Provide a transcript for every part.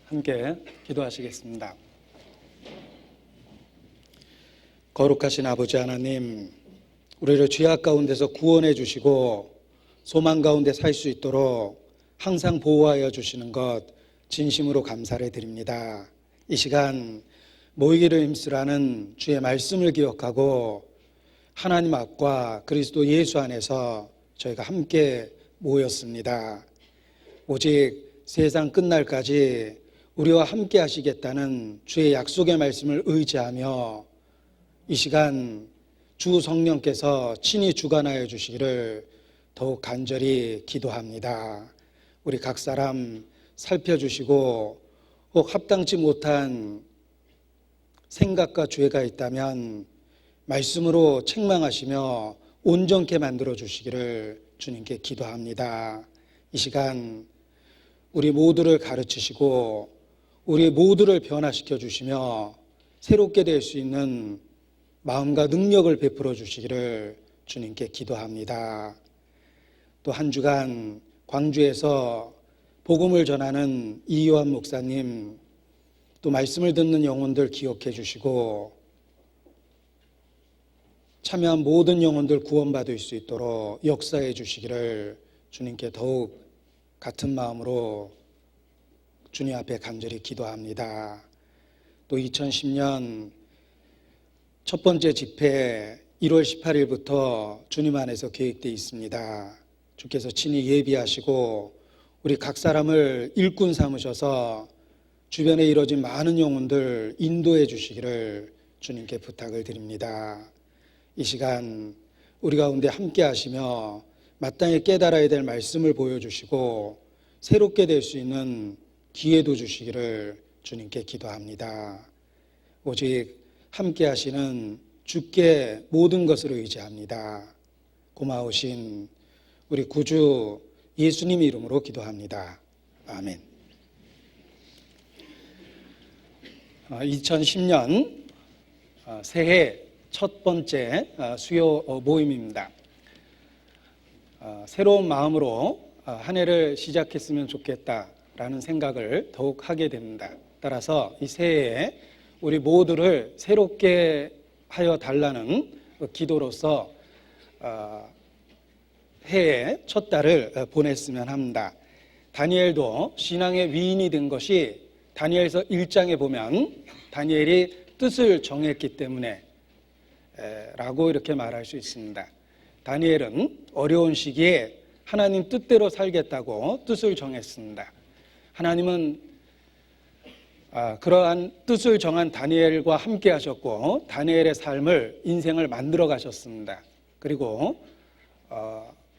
함께 기도하시겠습니다. 거룩하신 아버지 하나님, 우리를 죄악 가운데서 구원해 주시고 소망 가운데 살 수 있도록 항상 보호하여 주시는 것 진심으로 감사를 드립니다. 이 시간 모이기를 힘쓰라는 주의 말씀을 기억하고 하나님 앞과 그리스도 예수 안에서 저희가 함께 모였습니다. 오직 세상 끝날까지 우리와 함께 하시겠다는 주의 약속의 말씀을 의지하며 이 시간 주 성령께서 친히 주관하여 주시기를 더욱 간절히 기도합니다. 우리 각 사람 살펴주시고 혹 합당치 못한 생각과 죄가 있다면 말씀으로 책망하시며 온전케 만들어 주시기를 주님께 기도합니다. 이 시간 우리 모두를 가르치시고 우리 모두를 변화시켜 주시며 새롭게 될 수 있는 마음과 능력을 베풀어 주시기를 주님께 기도합니다. 또 한 주간 광주에서 복음을 전하는 이요한 목사님, 또 말씀을 듣는 영혼들 기억해 주시고 참여한 모든 영혼들 구원받을 수 있도록 역사해 주시기를 주님께 더욱 같은 마음으로 주님 앞에 간절히 기도합니다. 또 2010년 첫 번째 집회 1월 18일부터 주님 안에서 계획되어 있습니다. 주께서 친히 예비하시고 우리 각 사람을 일꾼 삼으셔서 주변에 이뤄진 많은 영혼들 인도해 주시기를 주님께 부탁을 드립니다. 이 시간 우리 가운데 함께 하시며 마땅히 깨달아야 될 말씀을 보여주시고 새롭게 될 수 있는 기회도 주시기를 주님께 기도합니다. 오직 함께 하시는 주께 모든 것을 의지합니다. 고마우신 우리 구주 예수님 이름으로 기도합니다. 아멘. 2010년 새해 첫 번째 수요 모임입니다. 새로운 마음으로 한 해를 시작했으면 좋겠다라는 생각을 더욱 하게 됩니다. 따라서 이 새해에 우리 모두를 새롭게 하여 달라는 기도로서 해의 첫 달을 보냈으면 합니다. 다니엘도 신앙의 위인이 된 것이 다니엘서 1장에 보면 다니엘이 뜻을 정했기 때문에 라고 이렇게 말할 수 있습니다. 다니엘은 어려운 시기에 하나님 뜻대로 살겠다고 뜻을 정했습니다. 하나님은 그러한 뜻을 정한 다니엘과 함께 하셨고 다니엘의 삶을 인생을 만들어 가셨습니다. 그리고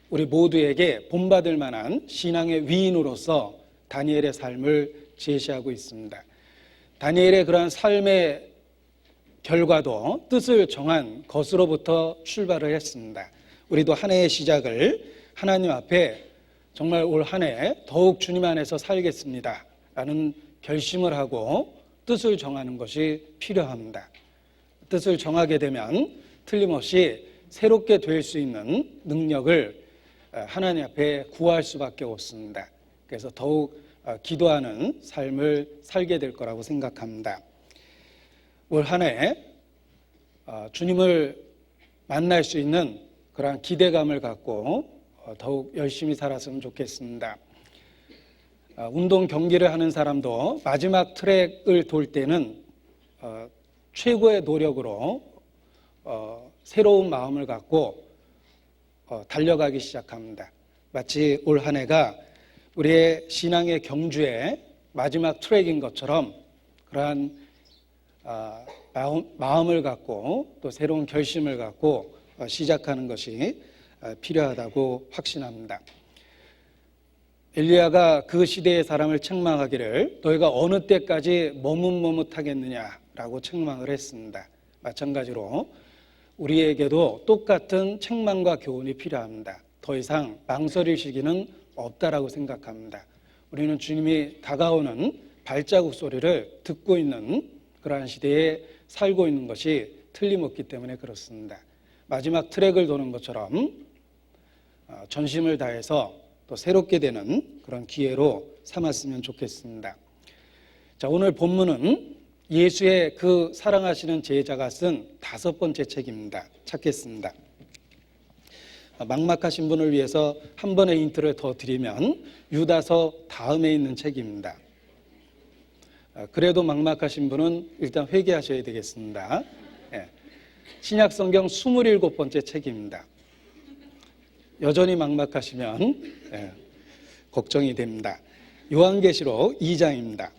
우리 모두에게 본받을 만한 신앙의 위인으로서 다니엘의 삶을 제시하고 있습니다. 다니엘의 그러한 삶의 결과도 뜻을 정한 것으로부터 출발을 했습니다. 우리도 한 해의 시작을 하나님 앞에 정말 올 한 해 더욱 주님 안에서 살겠습니다 라는 결심을 하고 뜻을 정하는 것이 필요합니다. 뜻을 정하게 되면 틀림없이 새롭게 될 수 있는 능력을 하나님 앞에 구할 수밖에 없습니다. 그래서 더욱 기도하는 삶을 살게 될 거라고 생각합니다. 올 한 해 주님을 만날 수 있는 그러한 기대감을 갖고 더욱 열심히 살았으면 좋겠습니다. 운동 경기를 하는 사람도 마지막 트랙을 돌 때는 최고의 노력으로 새로운 마음을 갖고 달려가기 시작합니다. 마치 올 한 해가 우리의 신앙의 경주의 마지막 트랙인 것처럼 그러한 마음을 갖고 또 새로운 결심을 갖고 시작하는 것이 필요하다고 확신합니다. 엘리야가 그 시대의 사람을 책망하기를 너희가 어느 때까지 머뭇머뭇하겠느냐라고 책망을 했습니다. 마찬가지로 우리에게도 똑같은 책망과 교훈이 필요합니다. 더 이상 망설일 시기는 없다라고 생각합니다. 우리는 주님이 다가오는 발자국 소리를 듣고 있는 그러한 시대에 살고 있는 것이 틀림없기 때문에 그렇습니다. 마지막 트랙을 도는 것처럼 전심을 다해서 또 새롭게 되는 그런 기회로 삼았으면 좋겠습니다. 자, 오늘 본문은 예수의 그 사랑하시는 제자가 쓴 5번째 책입니다. 찾겠습니다. 막막하신 분을 위해서 한 번의 힌트를 더 드리면 유다서 다음에 있는 책입니다. 그래도 막막하신 분은 일단 회개하셔야 되겠습니다. 신약성경 27번째 책입니다. 여전히 막막하시면 걱정이 됩니다. 요한계시록 2장입니다.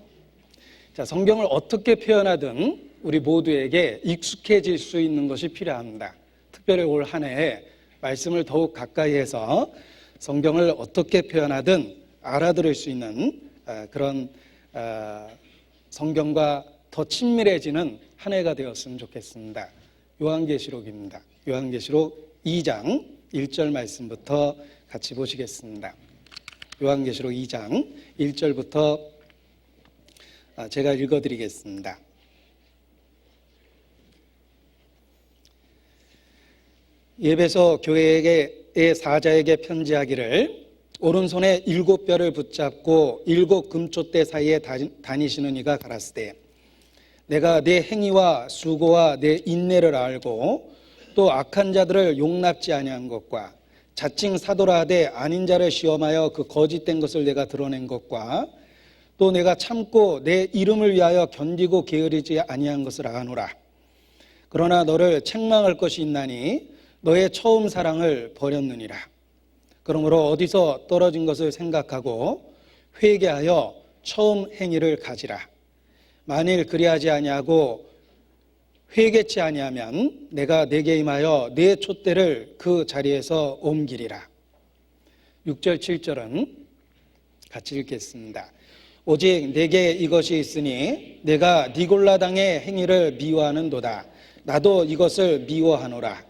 자, 성경을 어떻게 표현하든 우리 모두에게 익숙해질 수 있는 것이 필요합니다. 특별히 올 한 해에 말씀을 더욱 가까이 해서 성경을 어떻게 표현하든 알아들을 수 있는 그런 성경과 더 친밀해지는 한 해가 되었으면 좋겠습니다. 요한계시록입니다. 요한계시록 2장 1절 말씀부터 같이 보시겠습니다. 요한계시록 2장 1절부터 제가 읽어드리겠습니다. 예배소 교회의 사자에게 편지하기를 오른손에 7뼈를 붙잡고 7 금촛대 사이에 다니시는 이가 가라사대 내가 내 행위와 수고와 내 인내를 알고 또 악한 자들을 용납지 아니한 것과 자칭 사도라 하되 아닌 자를 시험하여 그 거짓된 것을 내가 드러낸 것과 또 내가 참고 내 이름을 위하여 견디고 게으르지 아니한 것을 아노라. 그러나 너를 책망할 것이 있나니 너의 처음 사랑을 버렸느니라. 그러므로 어디서 떨어진 것을 생각하고 회개하여 처음 행위를 가지라. 만일 그리하지 아니하고 회개치 아니하면 내가 내게 임하여 내 촛대를 그 자리에서 옮기리라. 6절 7절은 같이 읽겠습니다. 오직 내게 이것이 있으니 내가 니골라 당의 행위를 미워하는도다. 나도 이것을 미워하노라.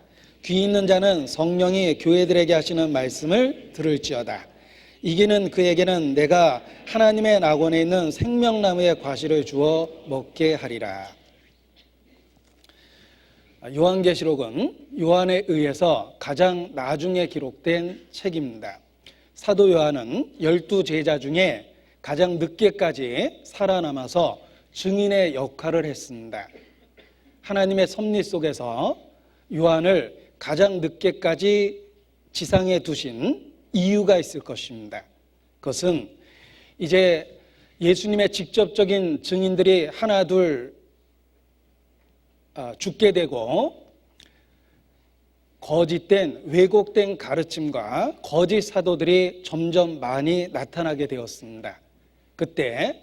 귀 있는 자는 성령이 교회들에게 하시는 말씀을 들을지어다. 이기는 그에게는 내가 하나님의 낙원에 있는 생명나무의 과실을 주어 먹게 하리라. 요한계시록은 요한에 의해서 가장 나중에 기록된 책입니다. 사도 요한은 12제자 중에 가장 늦게까지 살아남아서 증인의 역할을 했습니다. 하나님의 섭리 속에서 요한을 가장 늦게까지 지상에 두신 이유가 있을 것입니다. 그것은 이제 예수님의 직접적인 증인들이 하나 둘 죽게 되고 거짓된 왜곡된 가르침과 거짓 사도들이 점점 많이 나타나게 되었습니다. 그때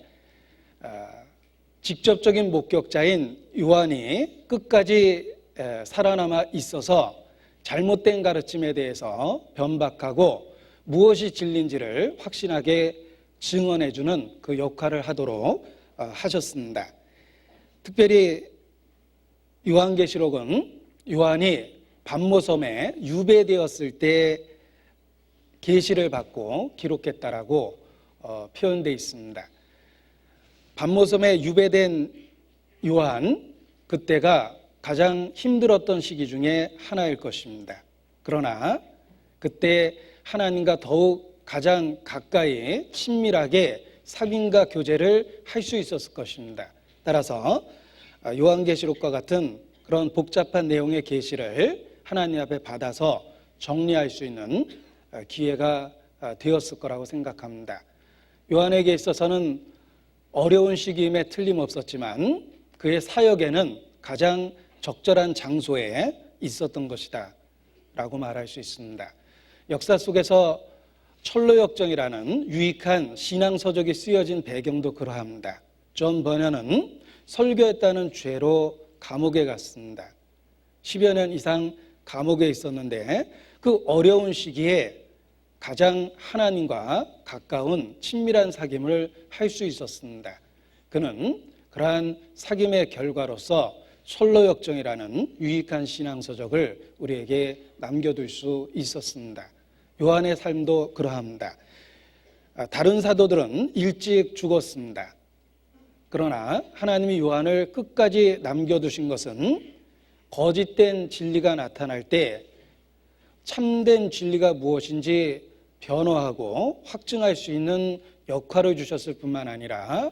직접적인 목격자인 요한이 끝까지 살아남아 있어서 잘못된 가르침에 대해서 변박하고 무엇이 진리인지를 확신하게 증언해주는 그 역할을 하도록 하셨습니다. 특별히 요한계시록은 요한이 반모섬에 유배되었을 때 계시를 받고 기록했다라고 표현되어 있습니다. 반모섬에 유배된 요한, 그때가 가장 힘들었던 시기 중에 하나일 것입니다. 그러나 그때 하나님과 더욱 가장 가까이 친밀하게 사귐과 교제를 할 수 있었을 것입니다. 따라서 요한계시록과 같은 그런 복잡한 내용의 계시를 하나님 앞에 받아서 정리할 수 있는 기회가 되었을 거라고 생각합니다. 요한에게 있어서는 어려운 시기임에 틀림없었지만 그의 사역에는 가장 적절한 장소에 있었던 것이다 라고 말할 수 있습니다. 역사 속에서 철로역정이라는 유익한 신앙서적이 쓰여진 배경도 그러합니다. 존 버녀는 설교했다는 죄로 감옥에 갔습니다. 10여 년 이상 감옥에 있었는데 그 어려운 시기에 가장 하나님과 가까운 친밀한 사귐을 할 수 있었습니다. 그는 그러한 사귐의 결과로서 솔로역정이라는 유익한 신앙서적을 우리에게 남겨둘 수 있었습니다. 요한의 삶도 그러합니다. 다른 사도들은 일찍 죽었습니다. 그러나 하나님이 요한을 끝까지 남겨두신 것은 거짓된 진리가 나타날 때 참된 진리가 무엇인지 변호하고 확증할 수 있는 역할을 주셨을 뿐만 아니라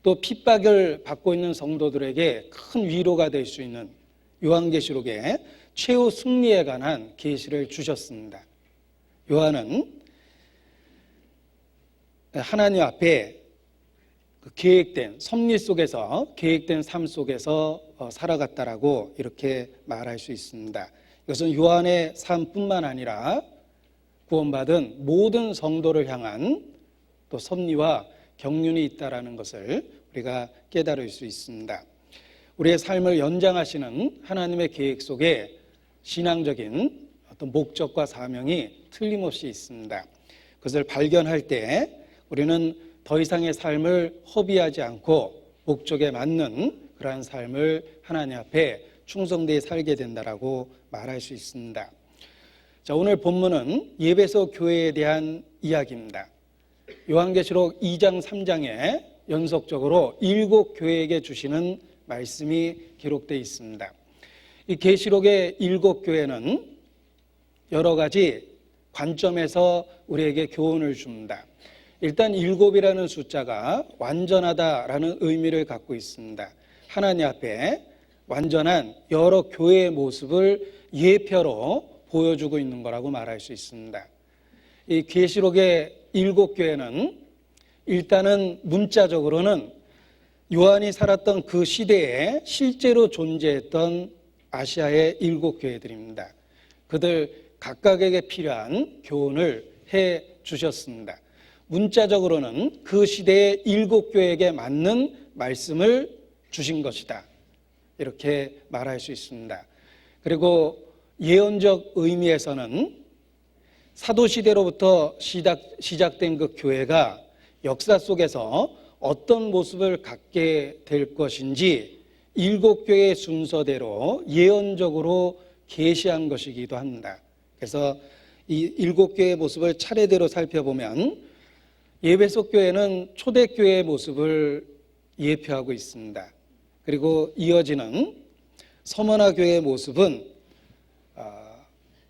또 핍박을 받고 있는 성도들에게 큰 위로가 될 수 있는 요한계시록의 최후 승리에 관한 계시를 주셨습니다. 요한은 하나님 앞에 계획된 섭리 속에서 계획된 삶 속에서 살아갔다라고 이렇게 말할 수 있습니다. 이것은 요한의 삶뿐만 아니라 구원받은 모든 성도를 향한 또 섭리와 경륜이 있다라는 것을 우리가 깨달을 수 있습니다. 우리의 삶을 연장하시는 하나님의 계획 속에 신앙적인 어떤 목적과 사명이 틀림없이 있습니다. 그것을 발견할 때 우리는 더 이상의 삶을 허비하지 않고 목적에 맞는 그러한 삶을 하나님 앞에 충성되이 살게 된다라고 말할 수 있습니다. 자, 오늘 본문은 예배소 교회에 대한 이야기입니다. 요한계시록 2장 3장에 연속적으로 7 교회에게 주시는 말씀이 기록되어 있습니다. 이 계시록의 7 교회는 여러 가지 관점에서 우리에게 교훈을 줍니다. 일단 7이라는 숫자가 완전하다라는 의미를 갖고 있습니다. 하나님 앞에 완전한 여러 교회의 모습을 예표로 보여주고 있는 거라고 말할 수 있습니다. 이 계시록의 7 교회는 일단은 문자적으로는 요한이 살았던 그 시대에 실제로 존재했던 아시아의 7 교회들입니다. 그들 각각에게 필요한 교훈을 해 주셨습니다. 문자적으로는 그 시대의 7 교회에게 맞는 말씀을 주신 것이다, 이렇게 말할 수 있습니다. 그리고 예언적 의미에서는 사도시대로부터 시작된 그 교회가 역사 속에서 어떤 모습을 갖게 될 것인지 7 교회의 순서대로 예언적으로 계시한 것이기도 합니다. 그래서 이 7 교회의 모습을 차례대로 살펴보면 예배소 교회는 초대교회의 모습을 예표하고 있습니다. 그리고 이어지는 서머나 교회의 모습은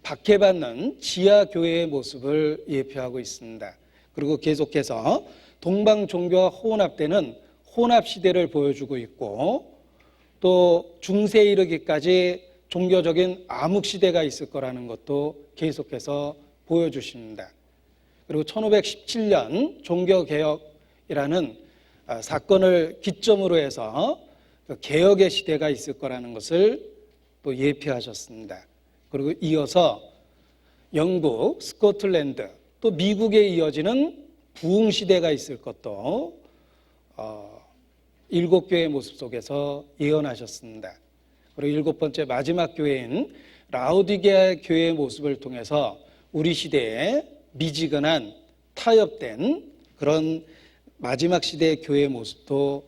박해받는 지하교회의 모습을 예표하고 있습니다. 그리고 계속해서 동방종교와 혼합되는 혼합시대를 보여주고 있고, 또 중세에 이르기까지 종교적인 암흑시대가 있을 거라는 것도 계속해서 보여주십니다. 그리고 1517년 종교개혁이라는 사건을 기점으로 해서 개혁의 시대가 있을 거라는 것을 또 예표하셨습니다. 그리고 이어서 영국, 스코틀랜드, 또 미국에 이어지는 부흥시대가 있을 것도 7 교회의 모습 속에서 예언하셨습니다. 그리고 7번째 마지막 교회인 라오디게아 교회의 모습을 통해서 우리 시대에 미지근한 타협된 그런 마지막 시대의 교회의 모습도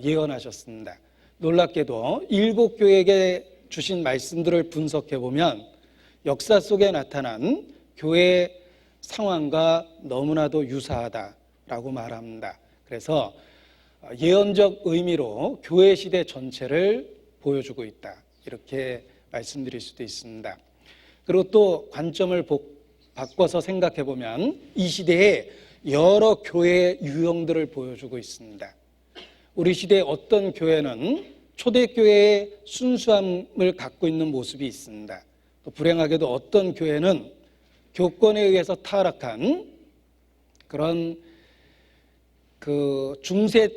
예언하셨습니다. 놀랍게도 7 교회에게 주신 말씀들을 분석해 보면 역사 속에 나타난 교회의 상황과 너무나도 유사하다라고 말합니다. 그래서 예언적 의미로 교회 시대 전체를 보여주고 있다, 이렇게 말씀드릴 수도 있습니다. 그리고 또 관점을 바꿔서 생각해 보면 이 시대에 여러 교회의 유형들을 보여주고 있습니다. 우리 시대의 어떤 교회는 초대교회의 순수함을 갖고 있는 모습이 있습니다. 또 불행하게도 어떤 교회는 교권에 의해서 타락한 그런 그 중세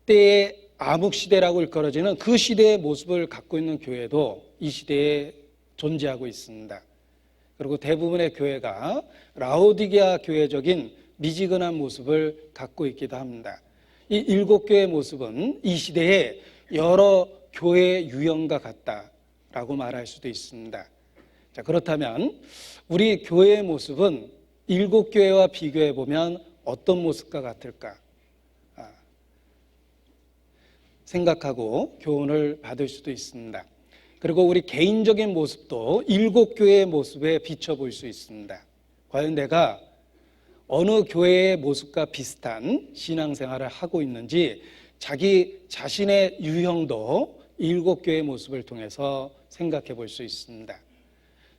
때의 암흑시대라고 일컬어지는 그 시대의 모습을 갖고 있는 교회도 이 시대에 존재하고 있습니다. 그리고 대부분의 교회가 라오디게아 교회적인 미지근한 모습을 갖고 있기도 합니다. 이 7 교회의 모습은 이 시대에 여러 교회의 유형과 같다라고 말할 수도 있습니다. 자, 그렇다면 우리 교회의 모습은 7 교회와 비교해 보면 어떤 모습과 같을까 생각하고 교훈을 받을 수도 있습니다. 그리고 우리 개인적인 모습도 7 교회의 모습에 비춰볼 수 있습니다. 과연 내가 어느 교회의 모습과 비슷한 신앙생활을 하고 있는지 자기 자신의 유형도 7 교회의 모습을 통해서 생각해 볼 수 있습니다.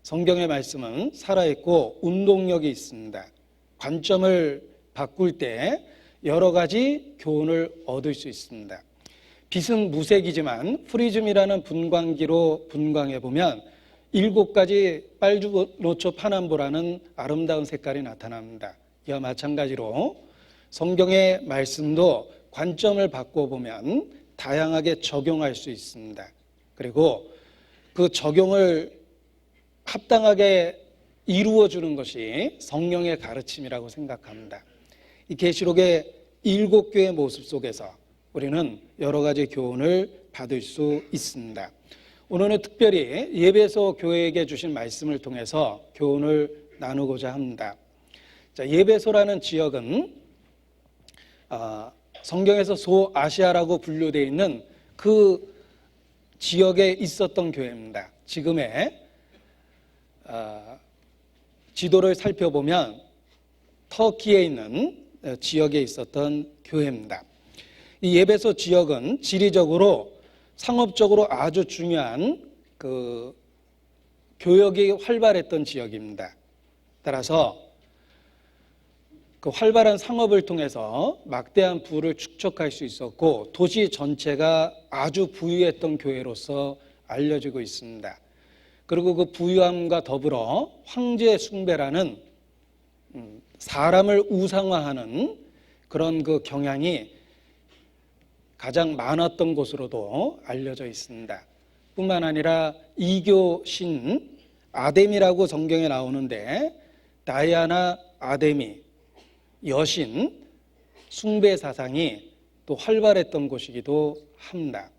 성경의 말씀은 살아있고 운동력이 있습니다. 관점을 바꿀 때 여러 가지 교훈을 얻을 수 있습니다. 빛은 무색이지만 프리즘이라는 분광기로 분광해 보면 7가지 빨주노초 파남보라는 아름다운 색깔이 나타납니다. 이와 마찬가지로 성경의 말씀도 관점을 바꿔보면 다양하게 적용할 수 있습니다. 그리고 그 적용을 합당하게 이루어주는 것이 성령의 가르침이라고 생각합니다. 이 계시록의 7교의 모습 속에서 우리는 여러 가지 교훈을 받을 수 있습니다. 오늘은 특별히 예배소 교회에게 주신 말씀을 통해서 교훈을 나누고자 합니다. 자, 예배소라는 지역은 성경에서 소아시아라고 분류되어 있는 그 지역에 있었던 교회입니다. 지금의 지도를 살펴보면 터키에 있는 지역에 있었던 교회입니다. 이 예배소 지역은 지리적으로 상업적으로 아주 중요한 그 교역이 활발했던 지역입니다. 따라서 그 활발한 상업을 통해서 막대한 부를 축적할 수 있었고 도시 전체가 아주 부유했던 교회로서 알려지고 있습니다. 그리고 그 부유함과 더불어 황제 숭배라는 사람을 우상화하는 그런 그 경향이 가장 많았던 곳으로도 알려져 있습니다. 뿐만 아니라 이교 신 아데미라고 성경에 나오는데 다이아나 아데미 여신 숭배 사상이 또 활발했던 곳이기도 합니다.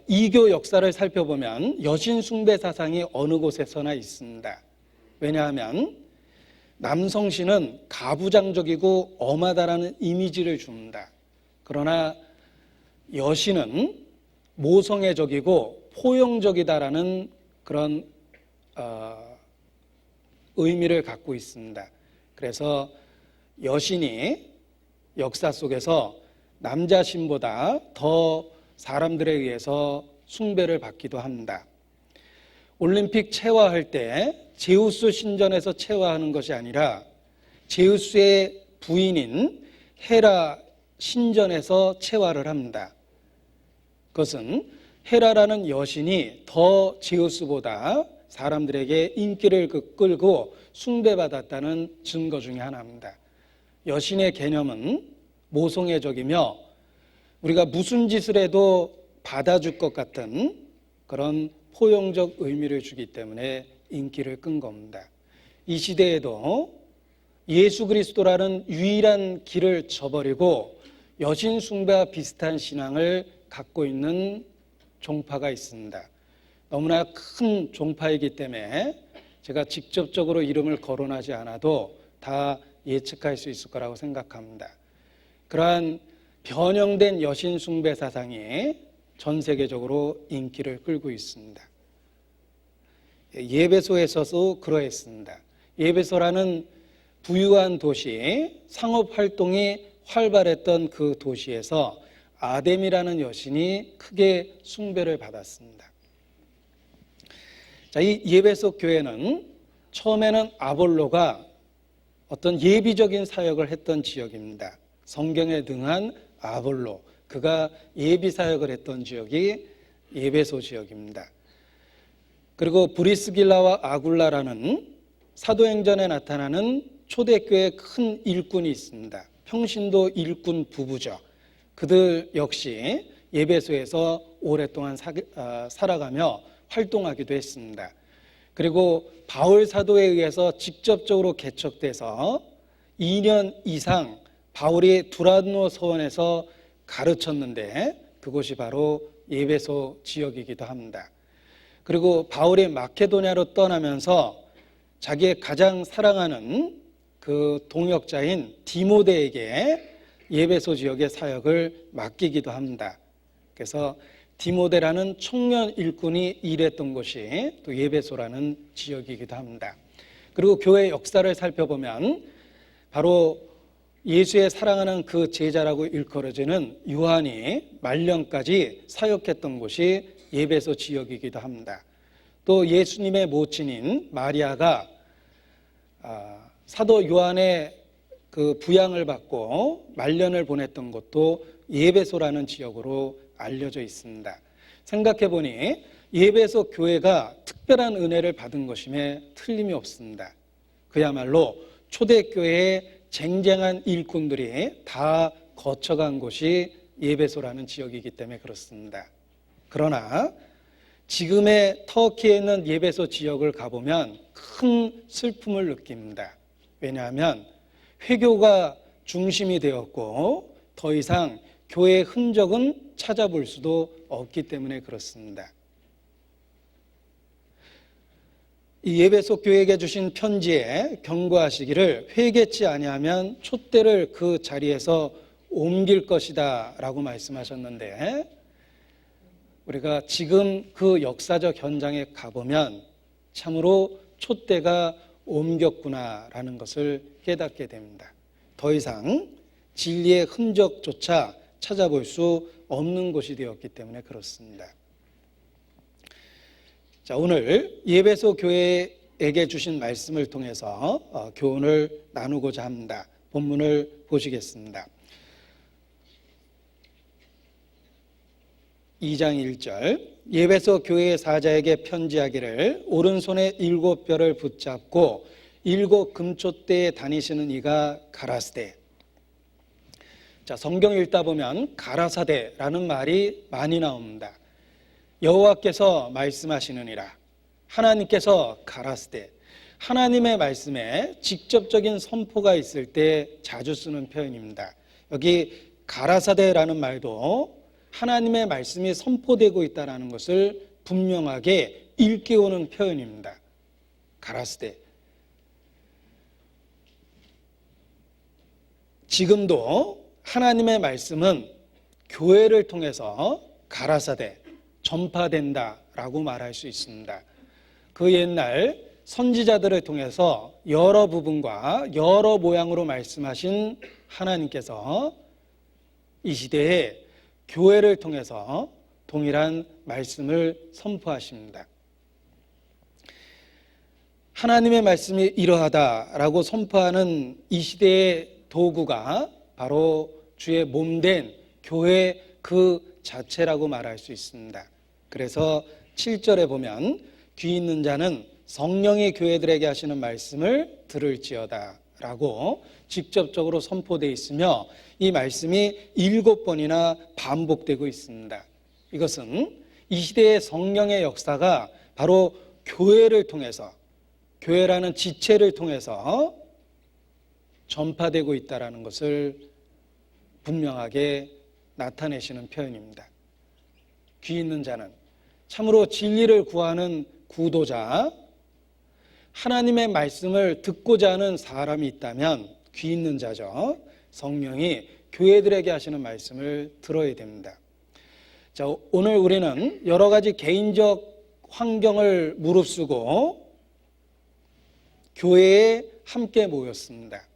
이교 역사를 살펴보면 여신 숭배 사상이 어느 곳에서나 있습니다. 왜냐하면 남성신은 가부장적이고 엄하다라는 이미지를 줍니다. 그러나 여신은 모성애적이고 포용적이다라는 그런 의미를 갖고 있습니다. 그래서 여신이 역사 속에서 남자신보다 더 사람들에 의해서 숭배를 받기도 합니다. 올림픽 체화할 때 제우스 신전에서 체화하는 것이 아니라 제우스의 부인인 헤라 신전에서 체화를 합니다. 그것은 헤라라는 여신이 더 제우스보다 사람들에게 인기를 끌고 숭배받았다는 증거 중에 하나입니다. 여신의 개념은 모성애적이며 우리가 무슨 짓을 해도 받아줄 것 같은 그런 포용적 의미를 주기 때문에 인기를 끈 겁니다. 이 시대에도 예수 그리스도라는 유일한 길을 저버리고 여신 숭배와 비슷한 신앙을 갖고 있는 종파가 있습니다. 너무나 큰 종파이기 때문에 제가 직접적으로 이름을 거론하지 않아도 다 예측할 수 있을 거라고 생각합니다. 그러한 변형된 여신 숭배 사상이 전 세계적으로 인기를 끌고 있습니다. 예배소에서도 그러했습니다. 예배소라는 부유한 도시, 상업 활동이 활발했던 그 도시에서 아뎀이라는 여신이 크게 숭배를 받았습니다. 자, 이 예배소 교회는 처음에는 아볼로가 어떤 예비적인 사역을 했던 지역입니다. 성경에 등한 아볼로, 그가 예비 사역을 했던 지역이 예배소 지역입니다. 그리고 브리스길라와 아굴라라는 사도행전에 나타나는 초대교회의 큰 일꾼이 있습니다. 평신도 일꾼 부부죠. 그들 역시 예배소에서 오랫동안 살아가며 활동하기도 했습니다. 그리고 바울 사도에 의해서 직접적으로 개척돼서 2년 이상 바울이 두란노 서원에서 가르쳤는데 그곳이 바로 예배소 지역이기도 합니다. 그리고 바울이 마케도냐로 떠나면서 자기의 가장 사랑하는 그 동역자인 디모데에게 예배소 지역의 사역을 맡기기도 합니다. 그래서 디모데라는 청년 일꾼이 일했던 곳이 또 예배소라는 지역이기도 합니다. 그리고 교회 역사를 살펴보면 바로 예수의 사랑하는 그 제자라고 일컬어지는 요한이 말년까지 사역했던 곳이 예배소 지역이기도 합니다. 또 예수님의 모친인 마리아가 사도 요한의 그 부양을 받고 말년을 보냈던 곳도 예배소라는 지역으로 알려져 있습니다. 생각해 보니 예배소 교회가 특별한 은혜를 받은 것임에 틀림이 없습니다. 그야말로 초대교회의 쟁쟁한 일꾼들이 다 거쳐간 곳이 예배소라는 지역이기 때문에 그렇습니다. 그러나 지금의 터키에 있는 예배소 지역을 가보면 큰 슬픔을 느낍니다. 왜냐하면 회교가 중심이 되었고 더 이상 교회의 흔적은 찾아볼 수도 없기 때문에 그렇습니다. 이 예배소 교회에게 주신 편지에 경고하시기를 회개치 아니하면 촛대를 그 자리에서 옮길 것이다 라고 말씀하셨는데, 우리가 지금 그 역사적 현장에 가보면 참으로 촛대가 옮겼구나 라는 것을 깨닫게 됩니다. 더 이상 진리의 흔적조차 찾아볼 수 없는 곳이 되었기 때문에 그렇습니다. 자, 오늘 예배소 교회에게 주신 말씀을 통해서 교훈을 나누고자 합니다. 본문을 보시겠습니다. 2장 1절, 예배소 교회의 사자에게 편지하기를 오른손에 7뼈를 붙잡고 7 금촛대에 다니시는 이가 가라사대. 자, 성경 읽다 보면 가라사대라는 말이 많이 나옵니다. 여호와께서 말씀하시느니라, 하나님께서 가라사대. 하나님의 말씀에 직접적인 선포가 있을 때 자주 쓰는 표현입니다. 여기 가라사대라는 말도 하나님의 말씀이 선포되고 있다는 것을 분명하게 일깨우는 표현입니다. 가라사대. 지금도 하나님의 말씀은 교회를 통해서 가라사대, 전파된다라고 말할 수 있습니다. 그 옛날 선지자들을 통해서 여러 부분과 여러 모양으로 말씀하신 하나님께서 이 시대에 교회를 통해서 동일한 말씀을 선포하십니다. 하나님의 말씀이 이러하다라고 선포하는 이 시대의 도구가 바로 주의 몸된 교회 그 자체라고 말할 수 있습니다. 그래서 7절에 보면 귀 있는 자는 성령이 교회들에게 하시는 말씀을 들을지어다 라고 직접적으로 선포되어 있으며, 이 말씀이 7번이나 반복되고 있습니다. 이것은 이 시대의 성령의 역사가 바로 교회를 통해서, 교회라는 지체를 통해서 전파되고 있다는 것을 분명하게 나타내시는 표현입니다. 귀 있는 자는, 참으로 진리를 구하는 구도자, 하나님의 말씀을 듣고자 하는 사람이 있다면 귀 있는 자죠. 성령이 교회들에게 하시는 말씀을 들어야 됩니다. 자, 오늘 우리는 여러 가지 개인적 환경을 무릅쓰고 교회에 함께 모였습니다.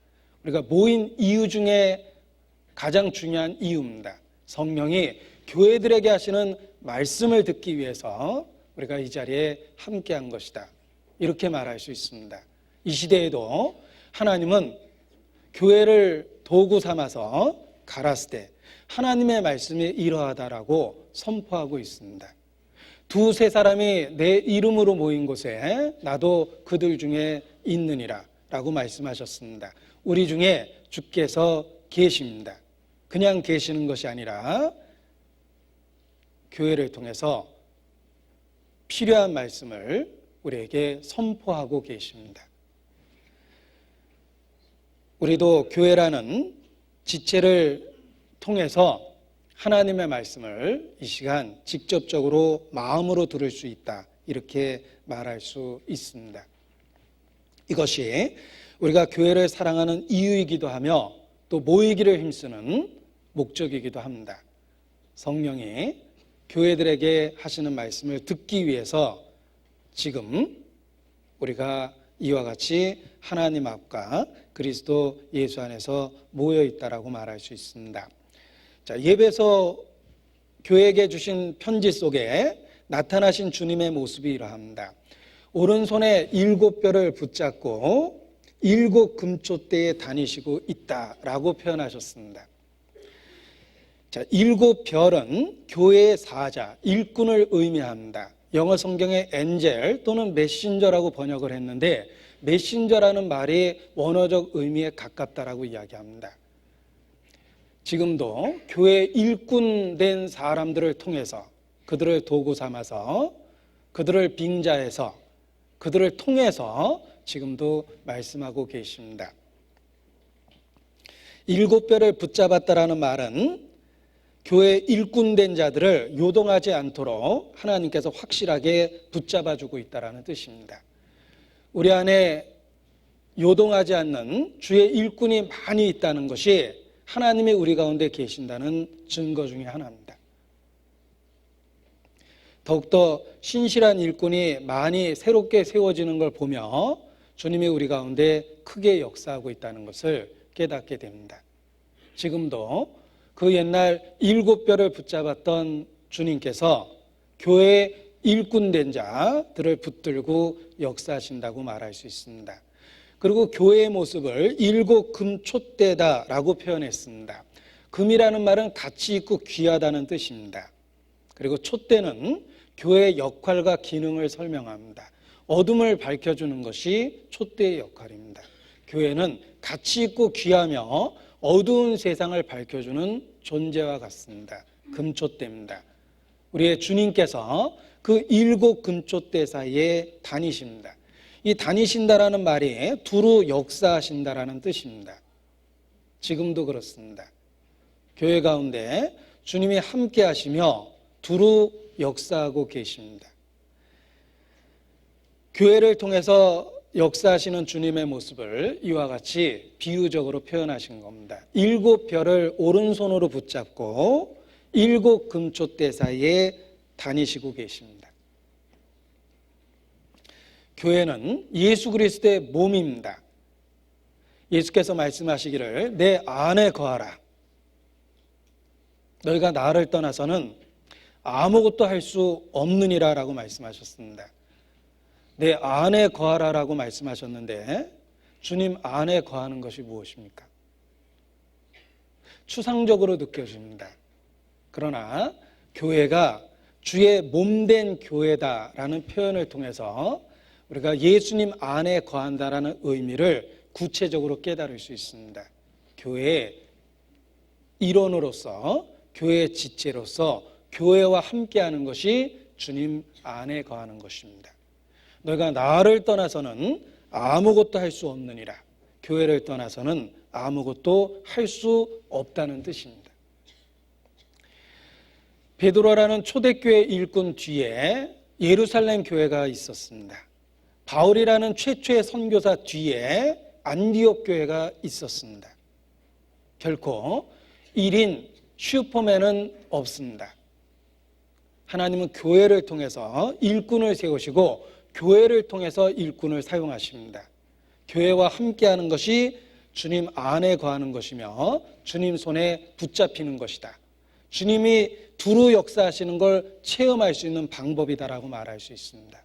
우리가 모인 이유 중에 가장 중요한 이유입니다. 성령이 교회들에게 하시는 말씀을 듣기 위해서 우리가 이 자리에 함께한 것이다, 이렇게 말할 수 있습니다. 이 시대에도 하나님은 교회를 도구 삼아서 가라사대, 하나님의 말씀이 이러하다라고 선포하고 있습니다. 2-3 사람이 내 이름으로 모인 곳에 나도 그들 중에 있느니라 라고 말씀하셨습니다. 우리 중에 주께서 계십니다. 그냥 계시는 것이 아니라 교회를 통해서 필요한 말씀을 우리에게 선포하고 계십니다. 우리도 교회라는 지체를 통해서 하나님의 말씀을 이 시간 직접적으로 마음으로 들을 수 있다, 이렇게 말할 수 있습니다. 이것이 우리가 교회를 사랑하는 이유이기도 하며 또 모이기를 힘쓰는 목적이기도 합니다. 성령이 교회들에게 하시는 말씀을 듣기 위해서 지금 우리가 이와 같이 하나님 앞과 그리스도 예수 안에서 모여 있다라고 말할 수 있습니다. 자, 예배소 교회에게 주신 편지 속에 나타나신 주님의 모습이 이러합니다. 오른손에 7뼈를 붙잡고 7 금초대에 다니시고 있다라고 표현하셨습니다. 자, 7 별은 교회의 사자, 일꾼을 의미합니다. 영어 성경에 엔젤 또는 메신저라고 번역을 했는데 메신저라는 말이 원어적 의미에 가깝다라고 이야기합니다. 지금도 교회 일꾼된 사람들을 통해서 그들을 도구 삼아서 그들을 빙자해서 그들을 통해서 지금도 말씀하고 계십니다. 7 별을 붙잡았다라는 말은 교회 일꾼된 자들을 요동하지 않도록 하나님께서 확실하게 붙잡아주고 있다는 뜻입니다. 우리 안에 요동하지 않는 주의 일꾼이 많이 있다는 것이 하나님이 우리 가운데 계신다는 증거 중에 하나입니다. 더욱더 신실한 일꾼이 많이 새롭게 세워지는 걸 보며 주님이 우리 가운데 크게 역사하고 있다는 것을 깨닫게 됩니다. 지금도 그 옛날 7 별을 붙잡았던 주님께서 교회의 일꾼된 자들을 붙들고 역사하신다고 말할 수 있습니다. 그리고 교회의 모습을 7 금초대다라고 표현했습니다. 금이라는 말은 가치 있고 귀하다는 뜻입니다. 그리고 촛대는 교회의 역할과 기능을 설명합니다. 어둠을 밝혀주는 것이 촛대의 역할입니다. 교회는 가치 있고 귀하며 어두운 세상을 밝혀주는 존재와 같습니다. 금초대입니다. 우리의 주님께서 그 7 금초대 사이에 다니십니다. 이 다니신다라는 말이 두루 역사하신다라는 뜻입니다. 지금도 그렇습니다. 교회 가운데 주님이 함께 하시며 두루 역사하고 계십니다. 교회를 통해서 역사하시는 주님의 모습을 이와 같이 비유적으로 표현하신 겁니다. 7 별을 오른손으로 붙잡고 7 금초대 사이에 다니시고 계십니다. 교회는 예수 그리스도의 몸입니다. 예수께서 말씀하시기를 내 안에 거하라. 너희가 나를 떠나서는 아무것도 할 수 없느니라 라고 말씀하셨습니다. 내 안에 거하라라고 말씀하셨는데 주님 안에 거하는 것이 무엇입니까? 추상적으로 느껴집니다. 그러나 교회가 주의 몸된 교회다라는 표현을 통해서 우리가 예수님 안에 거한다라는 의미를 구체적으로 깨달을 수 있습니다. 교회의 일원으로서 교회의 지체로서 교회와 함께하는 것이 주님 안에 거하는 것입니다. 너희가 나를 떠나서는 아무것도 할 수 없느니라. 교회를 떠나서는 아무것도 할 수 없다는 뜻입니다. 베드로라는 초대교회 일꾼 뒤에 예루살렘 교회가 있었습니다. 바울이라는 최초의 선교사 뒤에 안디옥 교회가 있었습니다. 결코 1인 슈퍼맨은 없습니다. 하나님은 교회를 통해서 일꾼을 세우시고 교회를 통해서 일꾼을 사용하십니다. 교회와 함께하는 것이 주님 안에 거하는 것이며 주님 손에 붙잡히는 것이다. 주님이 두루 역사하시는 걸 체험할 수 있는 방법이다라고 말할 수 있습니다.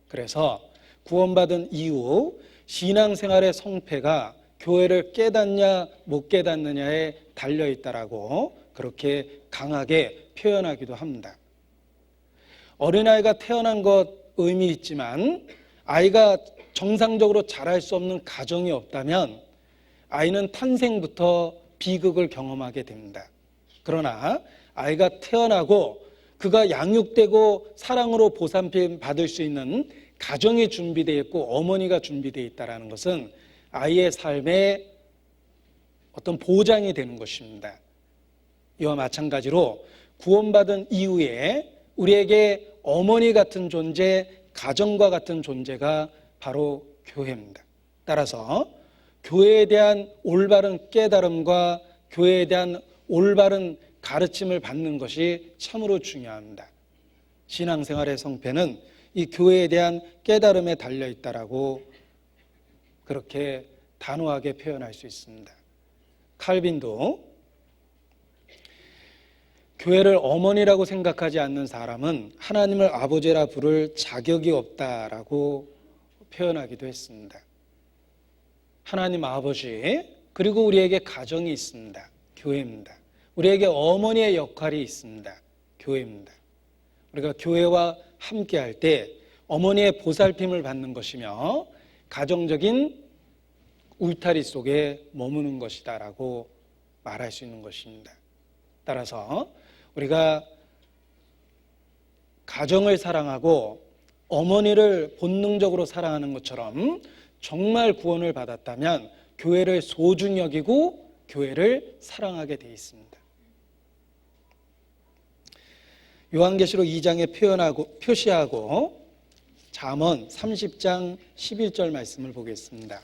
그래서 구원받은 이후 신앙생활의 성패가 교회를 깨닫냐 못 깨닫느냐에 달려있다라고 그렇게 강하게 표현하기도 합니다. 어린아이가 태어난 것 의미 있지만 아이가 정상적으로 자랄 수 없는 가정이 없다면 아이는 탄생부터 비극을 경험하게 됩니다. 그러나 아이가 태어나고 그가 양육되고 사랑으로 보살핌 받을 수 있는 가정이 준비되어 있고 어머니가 준비되어 있다는 것은 아이의 삶에 어떤 보장이 되는 것입니다. 이와 마찬가지로 구원받은 이후에 우리에게 어머니 같은 존재, 가정과 같은 존재가 바로 교회입니다. 따라서 교회에 대한 올바른 깨달음과 교회에 대한 올바른 가르침을 받는 것이 참으로 중요합니다. 신앙생활의 성패는 이 교회에 대한 깨달음에 달려있다라고 그렇게 단호하게 표현할 수 있습니다. 칼빈도 교회를 어머니라고 생각하지 않는 사람은 하나님을 아버지라 부를 자격이 없다라고 표현하기도 했습니다. 하나님 아버지, 그리고 우리에게 가정이 있습니다. 교회입니다. 우리에게 어머니의 역할이 있습니다. 교회입니다. 우리가 교회와 함께할 때 어머니의 보살핌을 받는 것이며 가정적인 울타리 속에 머무는 것이다라고 말할 수 있는 것입니다. 따라서 우리가 가정을 사랑하고 어머니를 본능적으로 사랑하는 것처럼 정말 구원을 받았다면 교회를 소중히 여기고 교회를 사랑하게 되어 있습니다. 요한계시록 2장에 표시하고 잠언 30장 11절 말씀을 보겠습니다.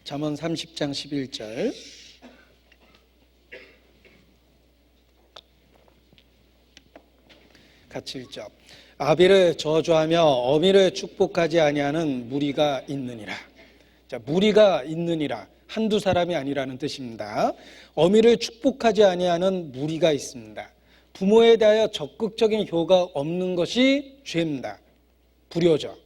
잠언 30장 11절. 같이 읽죠. 아비를 저주하며 어미를 축복하지 아니하는 무리가 있느니라. 자, 무리가 있느니라. 한두 사람이 아니라는 뜻입니다. 어미를 축복하지 아니하는 무리가 있습니다. 부모에 대하여 적극적인 효가 없는 것이 죄입니다. 불효죠.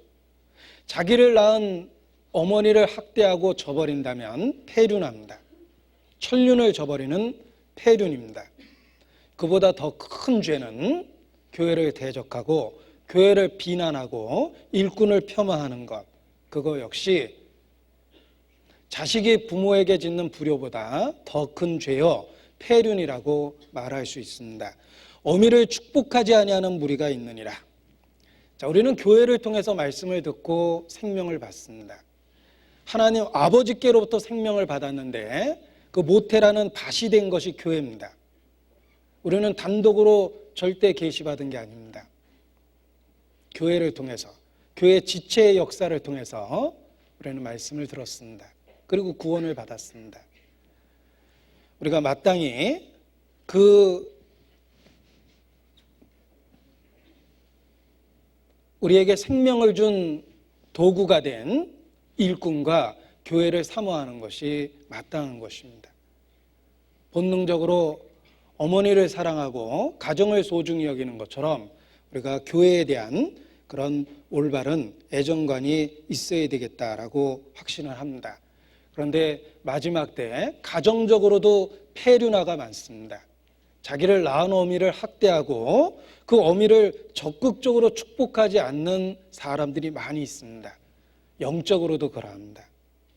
자기를 낳은 어머니를 학대하고 저버린다면 폐륜합니다. 천륜을 저버리는 폐륜입니다. 그보다 더 큰 죄는 교회를 대적하고 교회를 비난하고 일꾼을 폄하하는 것, 그거 역시 자식이 부모에게 짓는 불효보다 더 큰 죄요 폐륜이라고 말할 수 있습니다. 어미를 축복하지 아니하는 무리가 있느니라. 자, 우리는 교회를 통해서 말씀을 듣고 생명을 받습니다. 하나님 아버지께로부터 생명을 받았는데 그 모태라는 밭이 된 것이 교회입니다. 우리는 단독으로 절대 계시받은 게 아닙니다. 교회를 통해서, 교회 지체의 역사를 통해서 우리는 말씀을 들었습니다. 그리고 구원을 받았습니다. 우리가 마땅히 우리에게 생명을 준 도구가 된 일꾼과 교회를 사모하는 것이 마땅한 것입니다. 본능적으로 어머니를 사랑하고 가정을 소중히 여기는 것처럼 우리가 교회에 대한 그런 올바른 애정관이 있어야 되겠다라고 확신을 합니다. 그런데 마지막 때 가정적으로도 폐륜화가 많습니다. 자기를 낳은 어미를 학대하고 그 어미를 적극적으로 축복하지 않는 사람들이 많이 있습니다. 영적으로도 그러합니다.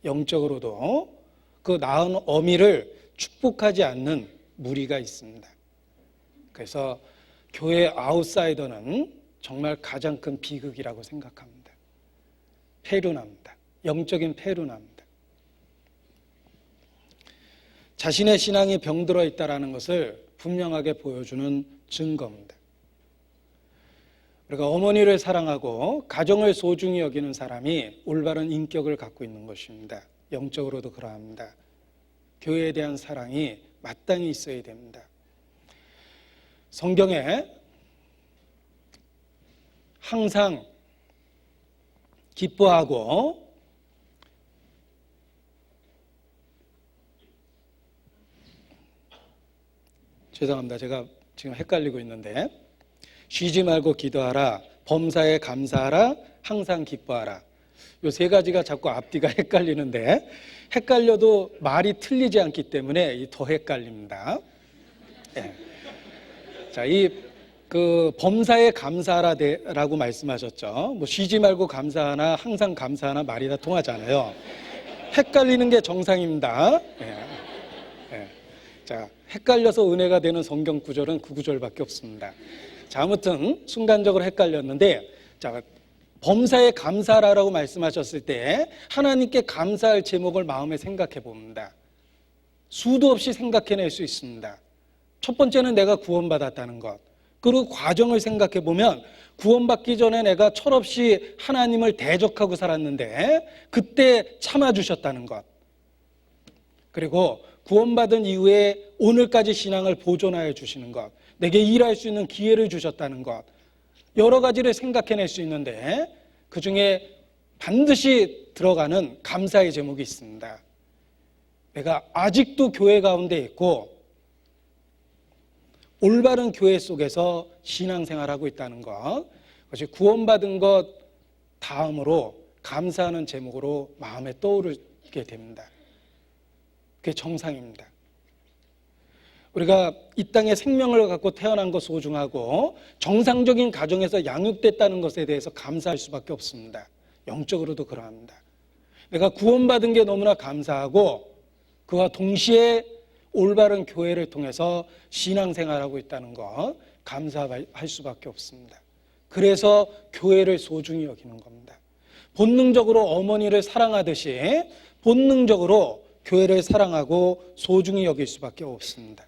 영적으로도 그 낳은 어미를 축복하지 않는 무리가 있습니다. 그래서 교회 아웃사이더는 정말 가장 큰 비극이라고 생각합니다. 폐륜합니다. 영적인 폐륜합니다. 자신의 신앙이 병들어 있다는 것을 분명하게 보여주는 증거입니다. 우리가 어머니를 사랑하고 가정을 소중히 여기는 사람이 올바른 인격을 갖고 있는 것입니다. 영적으로도 그러합니다. 교회에 대한 사랑이 마땅히 있어야 됩니다. 성경에 항상 기뻐하고 죄송합니다. 제가 지금 헷갈리고 있는데 쉬지 말고 기도하라, 범사에 감사하라, 항상 기뻐하라. 이 세 가지가 자꾸 앞뒤가 헷갈리는데 헷갈려도 말이 틀리지 않기 때문에 더 헷갈립니다. 네. 자, 범사에 감사하라라고 말씀하셨죠. 뭐 쉬지 말고 감사하나 항상 감사하나 말이 다 통하잖아요. 헷갈리는 게 정상입니다. 네. 네. 자, 헷갈려서 은혜가 되는 성경 구절은 그 구절밖에 없습니다. 자, 아무튼 순간적으로 헷갈렸는데, 자, 범사에 감사하라고 말씀하셨을 때 하나님께 감사할 제목을 마음에 생각해 봅니다. 수도 없이 생각해낼 수 있습니다. 첫 번째는 내가 구원받았다는 것. 그리고 과정을 생각해 보면 구원받기 전에 내가 철없이 하나님을 대적하고 살았는데 그때 참아주셨다는 것. 그리고 구원받은 이후에 오늘까지 신앙을 보존하여 주시는 것. 내게 일할 수 있는 기회를 주셨다는 것. 여러 가지를 생각해낼 수 있는데 그중에 반드시 들어가는 감사의 제목이 있습니다. 내가 아직도 교회 가운데 있고 올바른 교회 속에서 신앙생활하고 있다는 것, 그것이 구원받은 것 다음으로 감사하는 제목으로 마음에 떠오르게 됩니다. 그게 정상입니다. 우리가 이 땅에 생명을 갖고 태어난 것 소중하고 정상적인 가정에서 양육됐다는 것에 대해서 감사할 수밖에 없습니다. 영적으로도 그러합니다. 내가 구원받은 게 너무나 감사하고 그와 동시에 올바른 교회를 통해서 신앙생활하고 있다는 것 감사할 수밖에 없습니다. 그래서 교회를 소중히 여기는 겁니다. 본능적으로 어머니를 사랑하듯이 본능적으로 교회를 사랑하고 소중히 여길 수밖에 없습니다.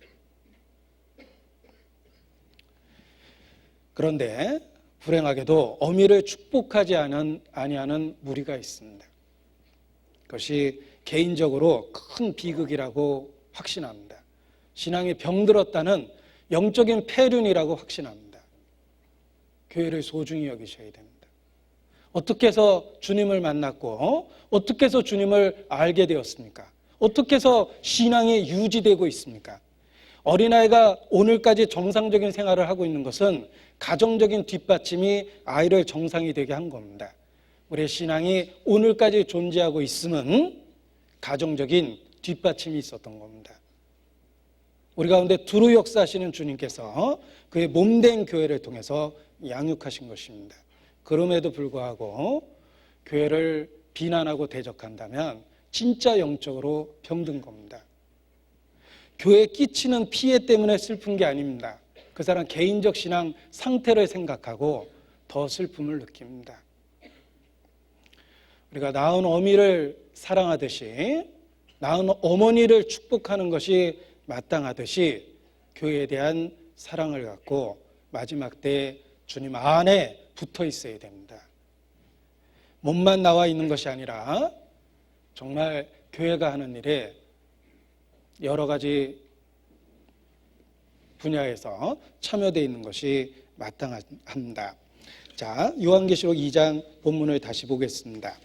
그런데 불행하게도 어미를 축복하지 아니하는 무리가 있습니다. 그것이 개인적으로 큰 비극이라고 확신합니다. 신앙이 병들었다는 영적인 폐륜이라고 확신합니다. 교회를 소중히 여기셔야 됩니다. 어떻게 해서 주님을 만났고 어떻게 해서 주님을 알게 되었습니까? 어떻게 해서 신앙이 유지되고 있습니까? 어린아이가 오늘까지 정상적인 생활을 하고 있는 것은 가정적인 뒷받침이 아이를 정상이 되게 한 겁니다. 우리의 신앙이 오늘까지 존재하고 있음은 가정적인 뒷받침이 있었던 겁니다. 우리 가운데 두루 역사하시는 주님께서 그의 몸된 교회를 통해서 양육하신 것입니다. 그럼에도 불구하고 교회를 비난하고 대적한다면 진짜 영적으로 병든 겁니다. 교회에 끼치는 피해 때문에 슬픈 게 아닙니다. 그 사람 개인적 신앙 상태를 생각하고 더 슬픔을 느낍니다. 우리가 낳은 어미를 사랑하듯이 낳은 어머니를 축복하는 것이 마땅하듯이 교회에 대한 사랑을 갖고 마지막 때 주님 안에 붙어 있어야 됩니다. 몸만 나와 있는 것이 아니라 정말 교회가 하는 일에 여러 가지 분야에서 참여되어 있는 것이 마땅합니다. 자, 요한계시록 2장 본문을 다시 보겠습니다.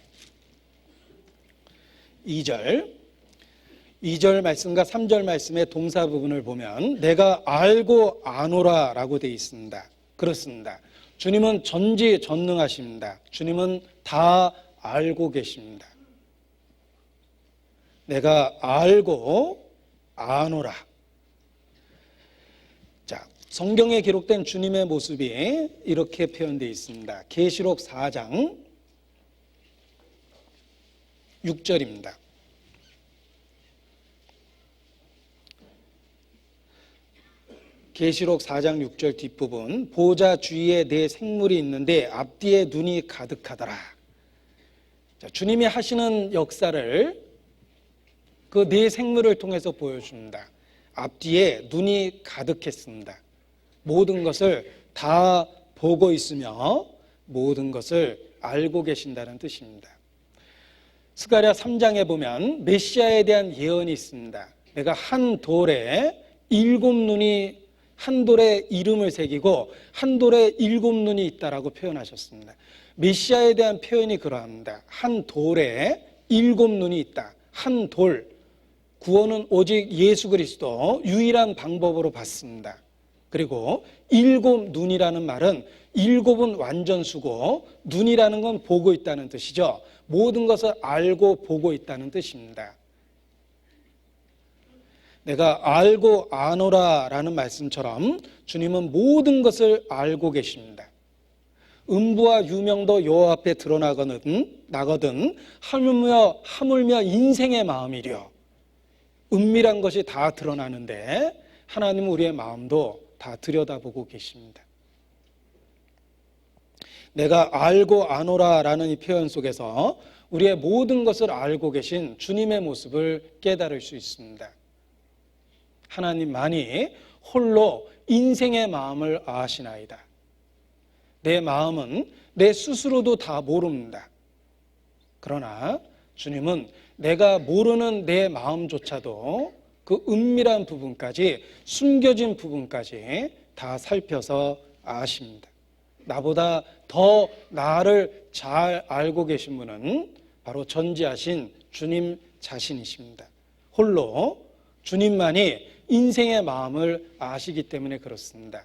2절 말씀과 3절 말씀의 동사 부분을 보면 내가 알고 아노라 라고 되어 있습니다. 그렇습니다. 주님은 전지전능하십니다. 주님은 다 알고 계십니다. 내가 알고 아노라. 자, 성경에 기록된 주님의 모습이 이렇게 표현되어 있습니다. 계시록 4장 6절입니다. 계시록 4장 6절 뒷부분, 보좌 주위에 네 생물이 있는데 앞뒤에 눈이 가득하더라. 자, 주님이 하시는 역사를 그 네 생물을 통해서 보여줍니다. 앞뒤에 눈이 가득했습니다. 모든 것을 다 보고 있으며 모든 것을 알고 계신다는 뜻입니다. 스가랴 3장에 보면 메시아에 대한 예언이 있습니다. 내가 한 돌에 7눈이 한 돌에 이름을 새기고 한 돌에 7눈이 있다라고 표현하셨습니다. 메시아에 대한 표현이 그러합니다. 한 돌에 7눈이 있다. 한 돌. 구원은 오직 예수 그리스도 유일한 방법으로 받습니다. 그리고 7눈이라는 말은 7은 완전수고 눈이라는 건 보고 있다는 뜻이죠. 모든 것을 알고 보고 있다는 뜻입니다. 내가 알고 아노라 라는 말씀처럼 주님은 모든 것을 알고 계십니다. 음부와 유명도 여호와 앞에 드러나거든 하물며 인생의 마음이려. 은밀한 것이 다 드러나는데 하나님은 우리의 마음도 다 들여다보고 계십니다. 내가 알고 아노라 라는 이 표현 속에서 우리의 모든 것을 알고 계신 주님의 모습을 깨달을 수 있습니다. 하나님만이 홀로 인생의 마음을 아시나이다. 내 마음은 내 스스로도 다 모릅니다. 그러나 주님은 내가 모르는 내 마음조차도 그 은밀한 부분까지, 숨겨진 부분까지 다 살펴서 아십니다. 나보다 더 나를 잘 알고 계신 분은 바로 전지하신 주님 자신이십니다. 홀로 주님만이 인생의 마음을 아시기 때문에 그렇습니다.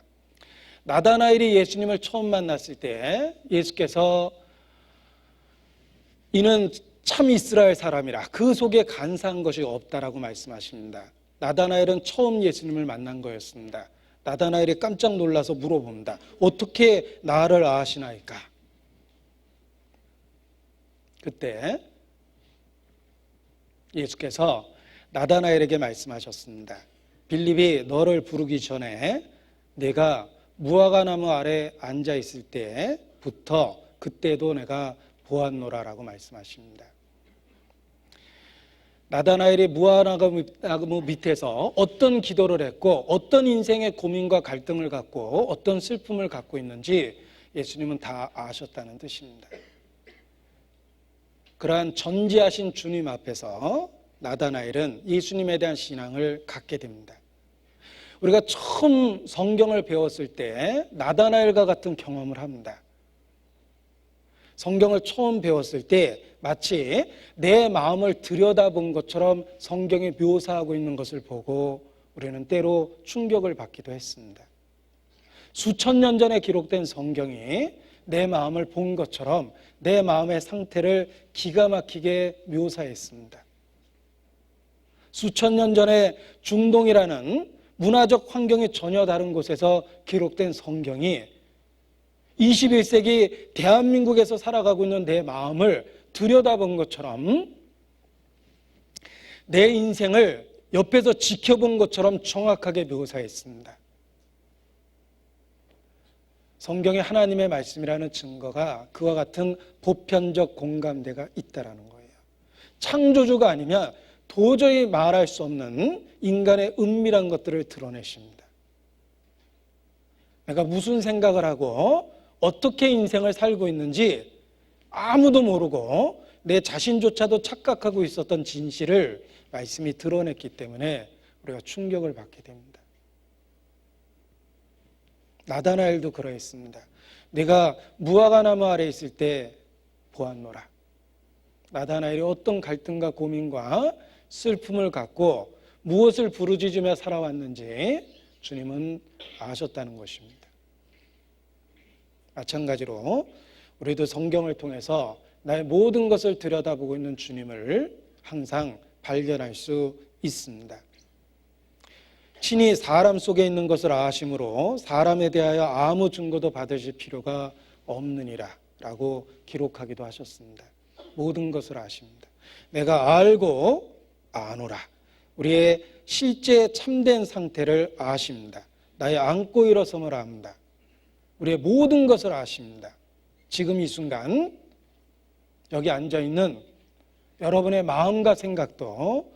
나다나엘이 예수님을 처음 만났을 때 예수께서 이는 참 이스라엘 사람이라 그 속에 간사한 것이 없다라고 말씀하십니다. 나다나엘은 처음 예수님을 만난 거였습니다. 나다나엘이 깜짝 놀라서 물어봅니다. 어떻게 나를 아시나이까? 그때 예수께서 나다나엘에게 말씀하셨습니다. 빌립이 너를 부르기 전에 내가 무화과나무 아래 앉아 있을 때부터 그때도 내가 보았노라라고 말씀하십니다. 나다나엘이 무화과나무 밑에서 어떤 기도를 했고 어떤 인생의 고민과 갈등을 갖고 어떤 슬픔을 갖고 있는지 예수님은 다 아셨다는 뜻입니다. 그러한 전지하신 주님 앞에서 나다나엘은 예수님에 대한 신앙을 갖게 됩니다. 우리가 처음 성경을 배웠을 때 나다나엘과 같은 경험을 합니다. 성경을 처음 배웠을 때 마치 내 마음을 들여다본 것처럼 성경이 묘사하고 있는 것을 보고 우리는 때로 충격을 받기도 했습니다. 수천 년 전에 기록된 성경이 내 마음을 본 것처럼 내 마음의 상태를 기가 막히게 묘사했습니다. 수천 년 전에 중동이라는 문화적 환경이 전혀 다른 곳에서 기록된 성경이 21세기 대한민국에서 살아가고 있는 내 마음을 들여다본 것처럼 내 인생을 옆에서 지켜본 것처럼 정확하게 묘사했습니다. 성경이 하나님의 말씀이라는 증거가 그와 같은 보편적 공감대가 있다라는 거예요. 창조주가 아니면 도저히 말할 수 없는 인간의 은밀한 것들을 드러내십니다. 내가 무슨 생각을 하고 어떻게 인생을 살고 있는지 아무도 모르고 내 자신조차도 착각하고 있었던 진실을 말씀이 드러냈기 때문에 우리가 충격을 받게 됩니다. 나다나엘도 그러했습니다. 내가 무화과나무 아래 있을 때 보았노라. 나다나엘이 어떤 갈등과 고민과 슬픔을 갖고 무엇을 부르짖으며 살아왔는지 주님은 아셨다는 것입니다. 마찬가지로 우리도 성경을 통해서 나의 모든 것을 들여다보고 있는 주님을 항상 발견할 수 있습니다. 친히 사람 속에 있는 것을 아심으로 사람에 대하여 아무 증거도 받으실 필요가 없느니라 라고 기록하기도 하셨습니다. 모든 것을 아십니다. 내가 알고 아노라. 우리의 실제 참된 상태를 아십니다. 나의 안고 일어섬을 압니다. 우리의 모든 것을 아십니다. 지금 이 순간 여기 앉아있는 여러분의 마음과 생각도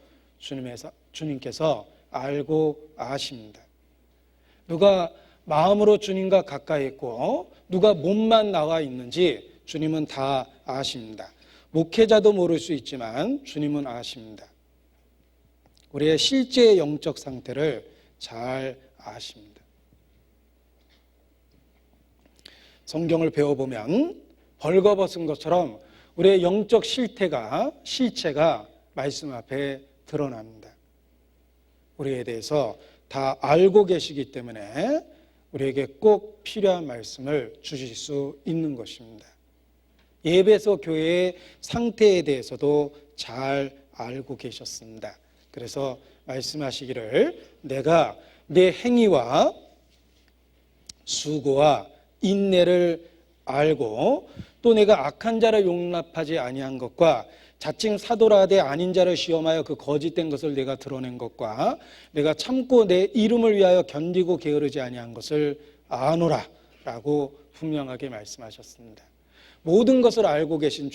주님께서 알고 아십니다. 누가 마음으로 주님과 가까이 있고 누가 몸만 나와 있는지 주님은 다 아십니다. 목회자도 모를 수 있지만 주님은 아십니다. 우리의 실제 영적 상태를 잘 아십니다. 성경을 배워보면 벌거벗은 것처럼 우리의 영적 실체가 말씀 앞에 드러납니다. 우리에 대해서 다 알고 계시기 때문에 우리에게 꼭 필요한 말씀을 주실 수 있는 것입니다. 에베소 교회의 상태에 대해서도 잘 알고 계셨습니다. 그래서 말씀하시기를 내가 내 행위와 수고와 인내를 알고 또 내가 악한 자를 용납하지 아니한 것과 자칭 사도라 하되 아닌 자를 시험하여 그 거짓된 것을 내가 드러낸 것과 내가 참고 내 이름을 위하여 견디고 게으르지 아니한 것을 아노라 라고 분명하게 말씀하셨습니다. 모든 것을 알고 계신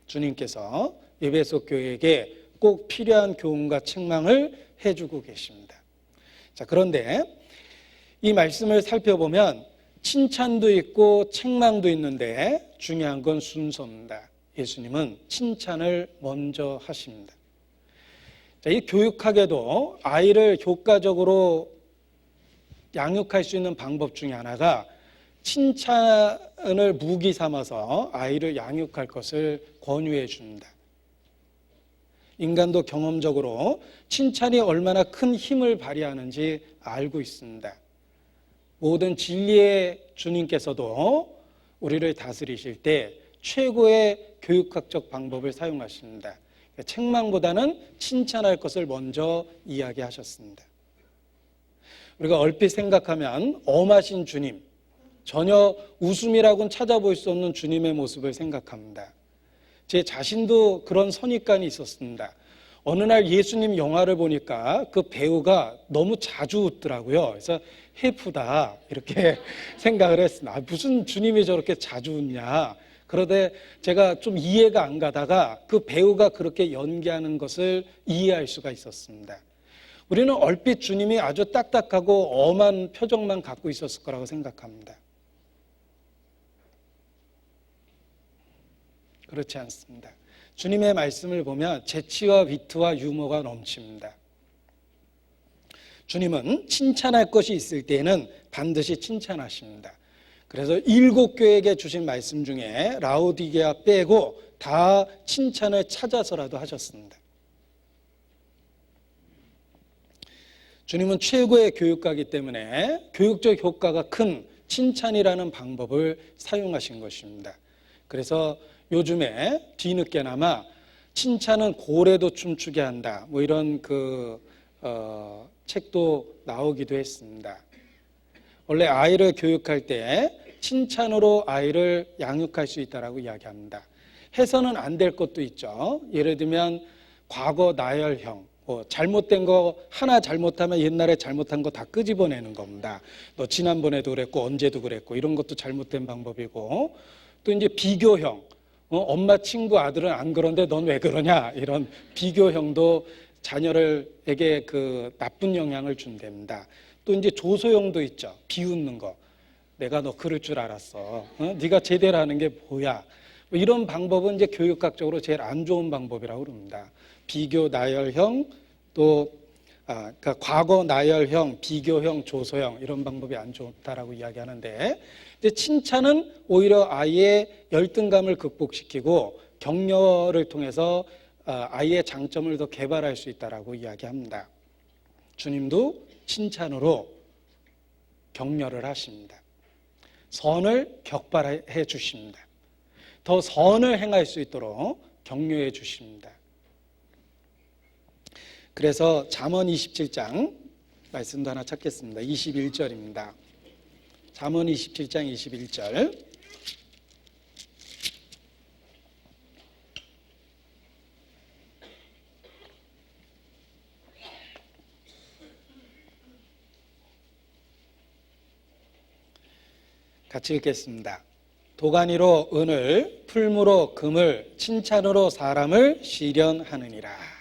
주님께서 에베소 교회에게 꼭 필요한 교훈과 책망을 해주고 계십니다. 자, 그런데 이 말씀을 살펴보면 칭찬도 있고 책망도 있는데 중요한 건 순서입니다. 예수님은 칭찬을 먼저 하십니다. 자, 이 교육학에도 아이를 효과적으로 양육할 수 있는 방법 중에 하나가 칭찬을 무기 삼아서 아이를 양육할 것을 권유해 줍니다. 인간도 경험적으로 칭찬이 얼마나 큰 힘을 발휘하는지 알고 있습니다. 모든 진리의 주님께서도 우리를 다스리실 때 최고의 교육학적 방법을 사용하십니다. 책망보다는 칭찬할 것을 먼저 이야기하셨습니다. 우리가 얼핏 생각하면 엄하신 주님, 전혀 웃음이라고는 찾아볼 수 없는 주님의 모습을 생각합니다. 제 자신도 그런 선입관이 있었습니다. 어느 날 예수님 영화를 보니까 그 배우가 너무 자주 웃더라고요. 그래서 해프다 이렇게 생각을 했습니다. 무슨 주님이 저렇게 자주 웃냐. 그런데 제가 좀 이해가 안 가다가 그 배우가 그렇게 연기하는 것을 이해할 수가 있었습니다. 우리는 얼핏 주님이 아주 딱딱하고 엄한 표정만 갖고 있었을 거라고 생각합니다. 그렇지 않습니다. 주님의 말씀을 보면 재치와 위트와 유머가 넘칩니다. 주님은 칭찬할 것이 있을 때에는 반드시 칭찬하십니다. 그래서 7교회에게 주신 말씀 중에 라오디게아 빼고 다 칭찬을 찾아서라도 하셨습니다. 주님은 최고의 교육가이기 때문에 교육적 효과가 큰 칭찬이라는 방법을 사용하신 것입니다. 그래서 요즘에 뒤늦게나마 칭찬은 고래도 춤추게 한다, 뭐 이런 책도 나오기도 했습니다. 원래 아이를 교육할 때 칭찬으로 아이를 양육할 수 있다라고 이야기합니다. 해서는 안 될 것도 있죠. 예를 들면 과거 나열형, 잘못된 거 하나 잘못하면 옛날에 잘못한 거 다 끄집어내는 겁니다. 너 지난번에도 그랬고 언제도 그랬고, 이런 것도 잘못된 방법이고, 또 이제 비교형, 엄마 친구 아들은 안 그런데 넌 왜 그러냐, 이런 비교형도 자녀에게 그 나쁜 영향을 준답니다. 또 이제 조소형도 있죠. 비웃는 거. 내가 너 그럴 줄 알았어. 네가 제대로 하는 게 뭐야. 이런 방법은 이제 교육학적으로 제일 안 좋은 방법이라고 그럽니다. 비교 나열형, 또 그러니까 과거 나열형, 비교형, 조소형, 이런 방법이 안 좋다라고 이야기하는데, 이제 칭찬은 오히려 아이의 열등감을 극복시키고 격려를 통해서 아이의 장점을 더 개발할 수 있다라고 이야기합니다. 주님도 칭찬으로 격려를 하십니다. 선을 격발해 주십니다. 더 선을 행할 수 있도록 격려해 주십니다. 그래서 잠언 27장 말씀도 하나 찾겠습니다. 21절입니다. 잠언 27장 21절. 같이 읽겠습니다. 도가니로 은을, 풀무로 금을, 칭찬으로 사람을 시련하느니라.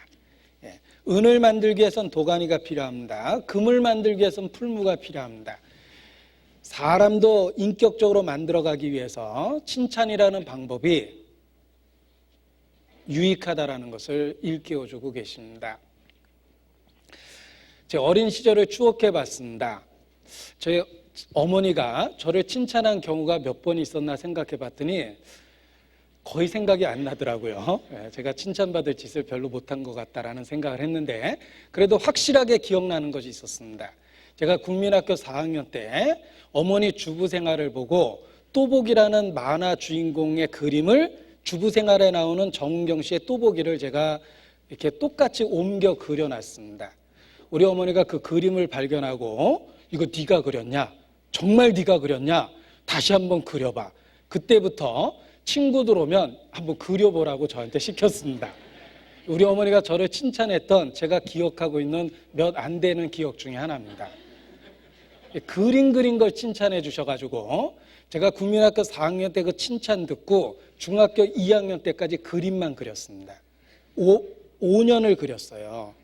은을 만들기 위해서는 도가니가 필요합니다. 금을 만들기 위해서는 풀무가 필요합니다. 사람도 인격적으로 만들어가기 위해서 칭찬이라는 방법이 유익하다라는 것을 일깨워주고 계십니다. 제 어린 시절을 추억해 봤습니다. 저희 어머니가 저를 칭찬한 경우가 몇 번 있었나 생각해 봤더니 거의 생각이 안 나더라고요. 제가 칭찬받을 짓을 별로 못한 것 같다라는 생각을 했는데, 그래도 확실하게 기억나는 것이 있었습니다. 제가 국민학교 4학년 때 어머니 주부 생활을 보고 또보기라는 만화 주인공의 그림을 주부 생활에 나오는 정은경 씨의 또보기를 제가 이렇게 똑같이 옮겨 그려놨습니다. 우리 어머니가 그 그림을 발견하고 이거 네가 그렸냐? 정말 네가 그렸냐? 다시 한번 그려봐. 그때부터 친구들 오면 한번 그려보라고 저한테 시켰습니다. 우리 어머니가 저를 칭찬했던 제가 기억하고 있는 몇 안 되는 기억 중에 하나입니다. 그림 그린 걸 칭찬해 주셔가지고 제가 국민학교 4학년 때 그 칭찬 듣고 중학교 2학년 때까지 그림만 그렸습니다. 5년을 그렸어요.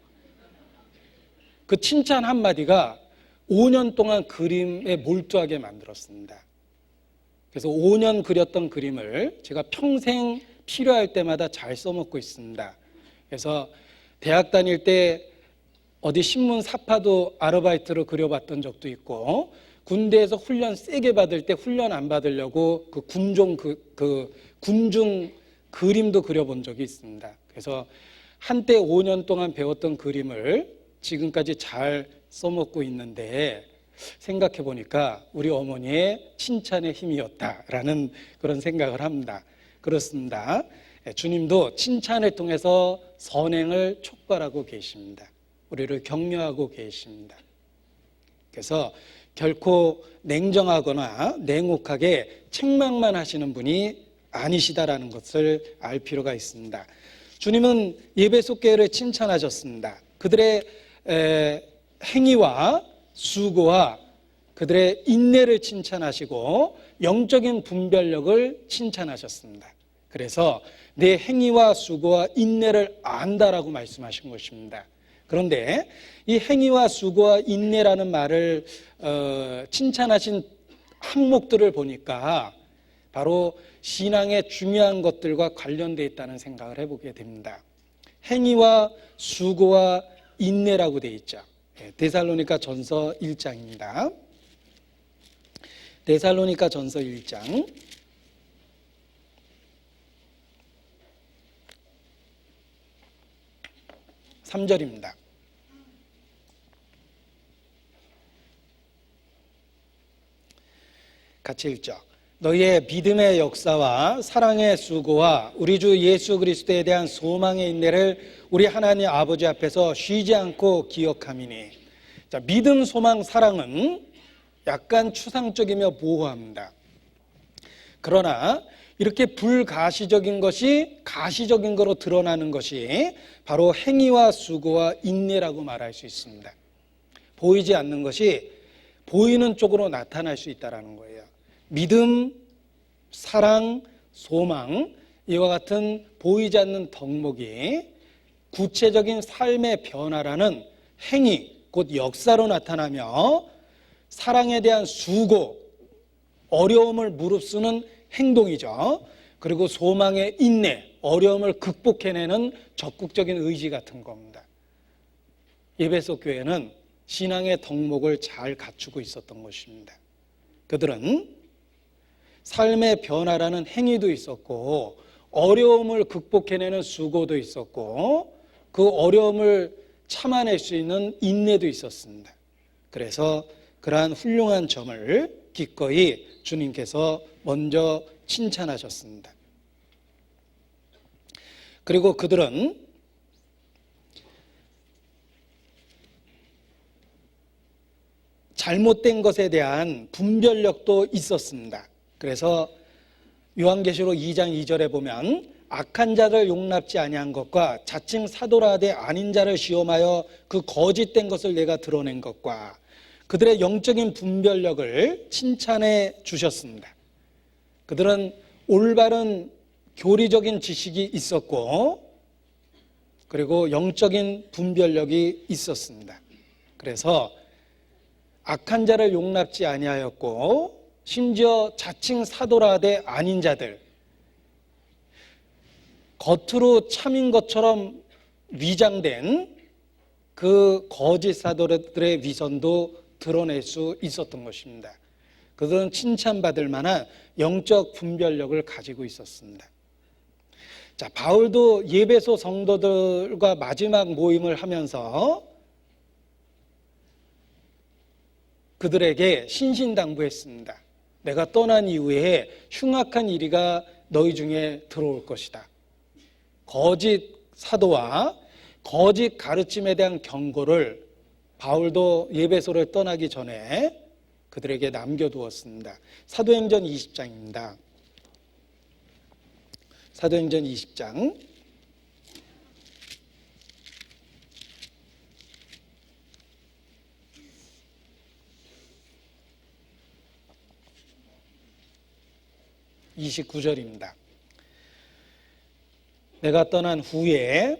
그 칭찬 한마디가 5년 동안 그림에 몰두하게 만들었습니다. 그래서 5년 그렸던 그림을 제가 평생 필요할 때마다 잘 써먹고 있습니다. 그래서 대학 다닐 때 어디 신문 사파도 아르바이트로 그려봤던 적도 있고, 군대에서 훈련 세게 받을 때 훈련 안 받으려고 그 군중 그림도 그려본 적이 있습니다. 그래서 한때 5년 동안 배웠던 그림을 지금까지 잘 써먹고 있는데 생각해 보니까 우리 어머니의 칭찬의 힘이었다라는 그런 생각을 합니다. 그렇습니다. 주님도 칭찬을 통해서 선행을 촉발하고 계십니다. 우리를 격려하고 계십니다. 그래서 결코 냉정하거나 냉혹하게 책망만 하시는 분이 아니시다라는 것을 알 필요가 있습니다. 주님은 예배소 교회를 칭찬하셨습니다. 그들의 행위와 수고와 그들의 인내를 칭찬하시고 영적인 분별력을 칭찬하셨습니다. 그래서 내 행위와 수고와 인내를 안다라고 말씀하신 것입니다. 그런데 이 행위와 수고와 인내라는 말을 칭찬하신 항목들을 보니까 바로 신앙의 중요한 것들과 관련되어 있다는 생각을 해보게 됩니다. 행위와 수고와 인내라고 되어 있죠. 데살로니가 전서 1장입니다. 데살로니가 전서 1장 3절입니다. 같이 읽죠. 너희의 믿음의 역사와 사랑의 수고와 우리 주 예수 그리스도에 대한 소망의 인내를 우리 하나님 아버지 앞에서 쉬지 않고 기억함이니. 자, 믿음, 소망, 사랑은 약간 추상적이며 모호합니다. 그러나 이렇게 불가시적인 것이 가시적인 거로 드러나는 것이 바로 행위와 수고와 인내라고 말할 수 있습니다. 보이지 않는 것이 보이는 쪽으로 나타날 수 있다는 거예요. 믿음, 사랑, 소망, 이와 같은 보이지 않는 덕목이 구체적인 삶의 변화라는 행위, 곧 역사로 나타나며 사랑에 대한 수고, 어려움을 무릅쓰는 행동이죠. 그리고 소망의 인내, 어려움을 극복해내는 적극적인 의지 같은 겁니다. 예배소 교회는 신앙의 덕목을 잘 갖추고 있었던 것입니다. 그들은 삶의 변화라는 행위도 있었고 어려움을 극복해내는 수고도 있었고 그 어려움을 참아낼 수 있는 인내도 있었습니다. 그래서 그러한 훌륭한 점을 기꺼이 주님께서 먼저 칭찬하셨습니다. 그리고 그들은 잘못된 것에 대한 분별력도 있었습니다. 그래서 요한계시록 2장 2절에 보면 악한 자를 용납지 아니한 것과 자칭 사도라 하되 아닌 자를 시험하여 그 거짓된 것을 내가 드러낸 것과 그들의 영적인 분별력을 칭찬해 주셨습니다. 그들은 올바른 교리적인 지식이 있었고 그리고 영적인 분별력이 있었습니다. 그래서 악한 자를 용납지 아니하였고 심지어 자칭 사도라 하되 아닌 자들, 겉으로 참인 것처럼 위장된 그 거짓 사도들의 위선도 드러낼 수 있었던 것입니다. 그들은 칭찬받을 만한 영적 분별력을 가지고 있었습니다. 자, 바울도 예배소 성도들과 마지막 모임을 하면서 그들에게 신신당부했습니다. 내가 떠난 이후에 흉악한 이리가 너희 중에 들어올 것이다. 거짓 사도와 거짓 가르침에 대한 경고를 바울도 예배소를 떠나기 전에 그들에게 남겨두었습니다. 사도행전 20장입니다. 사도행전 20장 29절입니다. 내가 떠난 후에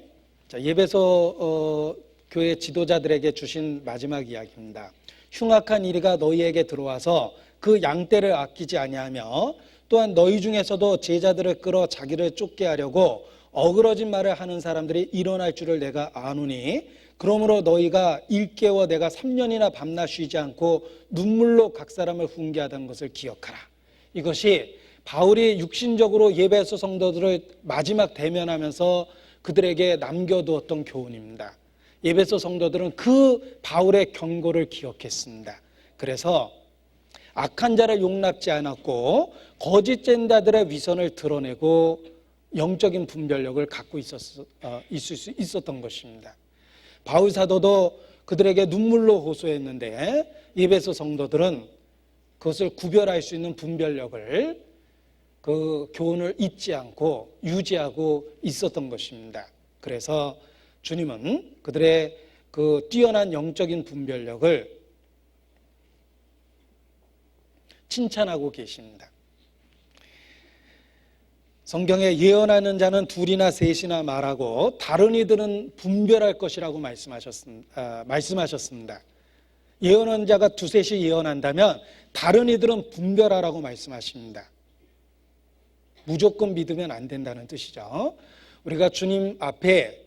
예배소 교회 지도자들에게 주신 마지막 이야기입니다. 흉악한 이리가 너희에게 들어와서 그 양떼를 아끼지 아니하며 또한 너희 중에서도 제자들을 끌어 자기를 쫓게 하려고 어그러진 말을 하는 사람들이 일어날 줄을 내가 아노니 그러므로 너희가 일깨워 내가 3년이나 밤낮 쉬지 않고 눈물로 각 사람을 훈계하던 것을 기억하라. 이것이 바울이 육신적으로 예배소 성도들을 마지막 대면하면서 그들에게 남겨두었던 교훈입니다. 에베소 성도들은 그 바울의 경고를 기억했습니다. 그래서 악한 자를 용납지 않았고 거짓 젠다들의 위선을 드러내고 영적인 분별력을 갖고 있을 수 있었던 것입니다. 바울 사도도 그들에게 눈물로 호소했는데 에베소 성도들은 그것을 구별할 수 있는 분별력을, 그 교훈을 잊지 않고 유지하고 있었던 것입니다. 그래서 주님은 그들의 그 뛰어난 영적인 분별력을 칭찬하고 계십니다. 성경에 예언하는 자는 둘이나 셋이나 말하고 다른 이들은 분별할 것이라고 말씀하셨습니다. 예언하는 자가 두셋이 예언한다면 다른 이들은 분별하라고 말씀하십니다. 무조건 믿으면 안 된다는 뜻이죠. 우리가 주님 앞에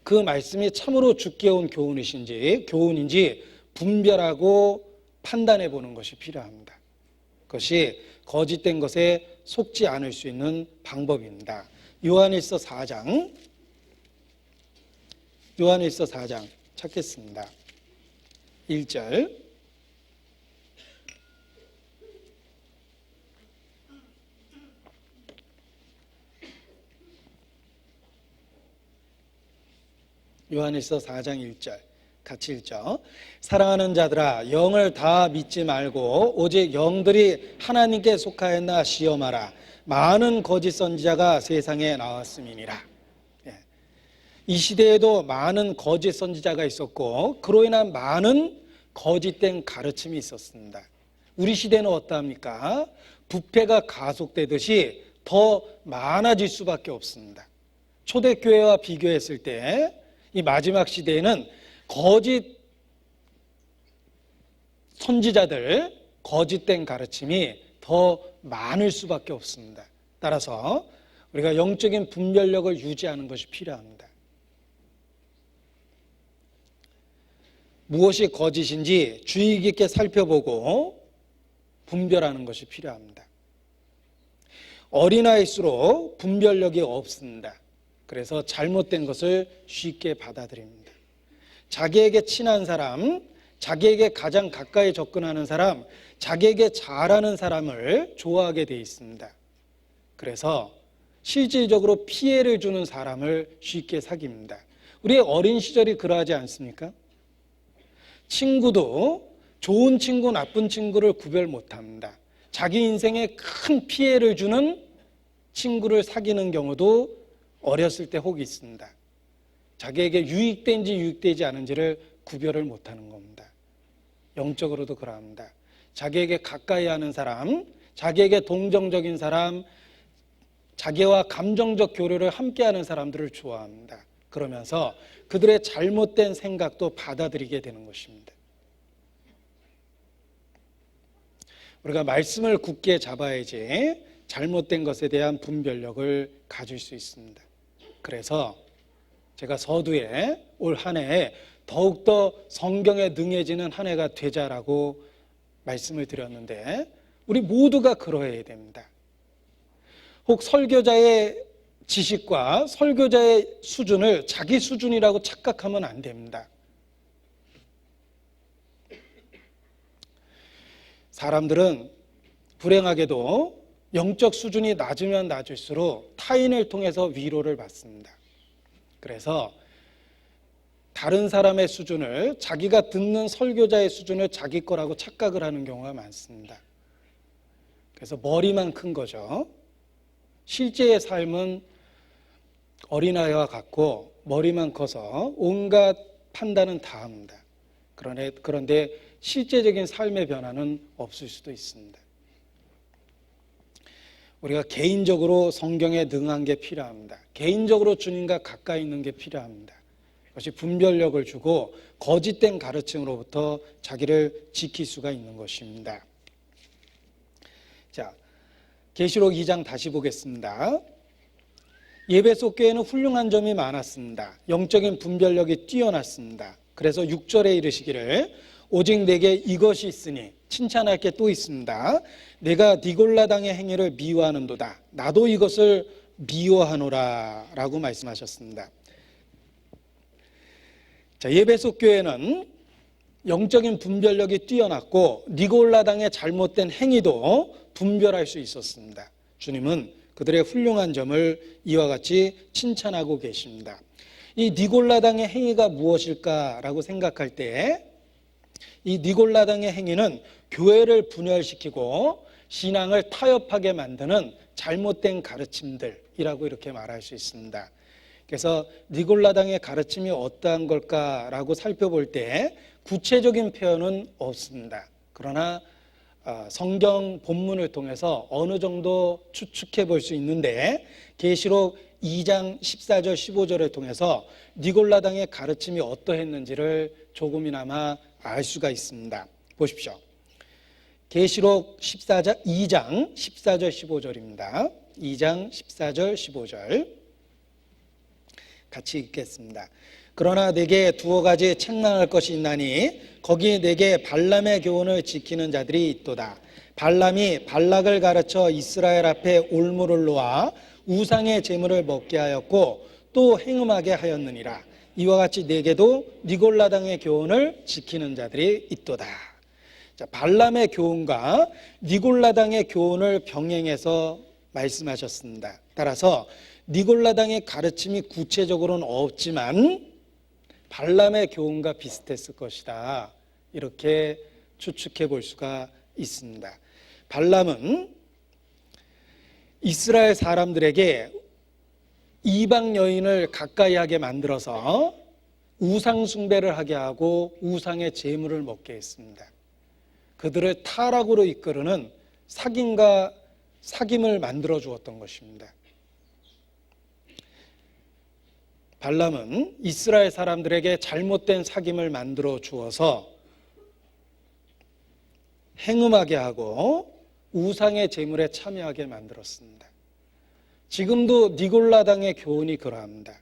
그 말씀이 참으로 주께 온 교훈인지 분별하고 판단해 보는 것이 필요합니다. 그것이 거짓된 것에 속지 않을 수 있는 방법입니다. 요한일서 4장 찾겠습니다. 1절. 요한일서 4장 1절 같이 읽죠. 사랑하는 자들아, 영을 다 믿지 말고 오직 영들이 하나님께 속하였나 시험하라. 많은 거짓 선지자가 세상에 나왔음이니라. 이 시대에도 많은 거짓 선지자가 있었고 그로 인한 많은 거짓된 가르침이 있었습니다. 우리 시대는 어떠합니까? 부패가 가속되듯이 더 많아질 수밖에 없습니다. 초대교회와 비교했을 때 이 마지막 시대에는 거짓 선지자들, 거짓된 가르침이 더 많을 수밖에 없습니다. 따라서 우리가 영적인 분별력을 유지하는 것이 필요합니다. 무엇이 거짓인지 주의 깊게 살펴보고 분별하는 것이 필요합니다. 어린아이일수록 분별력이 없습니다. 그래서 잘못된 것을 쉽게 받아들입니다. 자기에게 친한 사람, 자기에게 가장 가까이 접근하는 사람, 자기에게 잘하는 사람을 좋아하게 되어 있습니다. 그래서 실질적으로 피해를 주는 사람을 쉽게 사귀입니다. 우리의 어린 시절이 그러하지 않습니까? 친구도 좋은 친구, 나쁜 친구를 구별 못합니다. 자기 인생에 큰 피해를 주는 친구를 사귀는 경우도 어렸을 때 혹 있습니다. 자기에게 유익된지 유익되지 않은지를 구별을 못하는 겁니다. 영적으로도 그러합니다. 자기에게 가까이 하는 사람, 자기에게 동정적인 사람, 자기와 감정적 교류를 함께하는 사람들을 좋아합니다. 그러면서 그들의 잘못된 생각도 받아들이게 되는 것입니다. 우리가 말씀을 굳게 잡아야지 잘못된 것에 대한 분별력을 가질 수 있습니다. 그래서 제가 서두에 올 한 해에 더욱더 성경에 능해지는 한 해가 되자라고 말씀을 드렸는데 우리 모두가 그러해야 됩니다. 혹 설교자의 지식과 설교자의 수준을 자기 수준이라고 착각하면 안 됩니다. 사람들은 불행하게도 영적 수준이 낮으면 낮을수록 타인을 통해서 위로를 받습니다. 그래서 다른 사람의 수준을, 자기가 듣는 설교자의 수준을 자기 거라고 착각을 하는 경우가 많습니다. 그래서 머리만 큰 거죠. 실제의 삶은 어린아이와 같고 머리만 커서 온갖 판단은 다 합니다. 그런데 실제적인 삶의 변화는 없을 수도 있습니다. 우리가 개인적으로 성경에 능한 게 필요합니다. 개인적으로 주님과 가까이 있는 게 필요합니다. 그것이 분별력을 주고 거짓된 가르침으로부터 자기를 지킬 수가 있는 것입니다. 자, 계시록 2장 다시 보겠습니다. 에베소 교회는 훌륭한 점이 많았습니다. 영적인 분별력이 뛰어났습니다. 그래서 6절에 이르시기를 오직 내게 이것이 있으니 칭찬할 게 또 있습니다. 내가 니골라당의 행위를 미워하는도다. 나도 이것을 미워하노라라고 말씀하셨습니다. 자, 예배속 교회는 영적인 분별력이 뛰어났고 니골라당의 잘못된 행위도 분별할 수 있었습니다. 주님은 그들의 훌륭한 점을 이와 같이 칭찬하고 계십니다. 이 니골라당의 행위가 무엇일까라고 생각할 때 이 니골라당의 행위는 교회를 분열시키고 신앙을 타협하게 만드는 잘못된 가르침들이라고 이렇게 말할 수 있습니다. 그래서 니골라당의 가르침이 어떠한 걸까라고 살펴볼 때 구체적인 표현은 없습니다. 그러나 성경 본문을 통해서 어느 정도 추측해 볼 수 있는데 계시록 2장 14절 15절을 통해서 니골라당의 가르침이 어떠했는지를 조금이나마 알 수가 있습니다. 보십시오. 계시록 2장 14절 15절입니다. 2장 14절 15절 같이 읽겠습니다. 그러나 내게 두어 가지 책망할 것이 있나니 거기 내게 발람의 교훈을 지키는 자들이 있도다. 발람이 발락을 가르쳐 이스라엘 앞에 올무를 놓아 우상의 제물을 먹게 하였고 또 행음하게 하였느니라. 이와 같이 내게도 니골라당의 교훈을 지키는 자들이 있도다. 자, 발람의 교훈과 니골라당의 교훈을 병행해서 말씀하셨습니다. 따라서 니골라당의 가르침이 구체적으로는 없지만 발람의 교훈과 비슷했을 것이다. 이렇게 추측해 볼 수가 있습니다. 발람은 이스라엘 사람들에게 이방 여인을 가까이 하게 만들어서 우상 숭배를 하게 하고 우상의 제물을 먹게 했습니다. 그들을 타락으로 이끄르는 사귐을 만들어 주었던 것입니다. 발람은 이스라엘 사람들에게 잘못된 사귐을 만들어 주어서 행음하게 하고 우상의 제물에 참여하게 만들었습니다. 지금도 니골라당의 교훈이 그러합니다.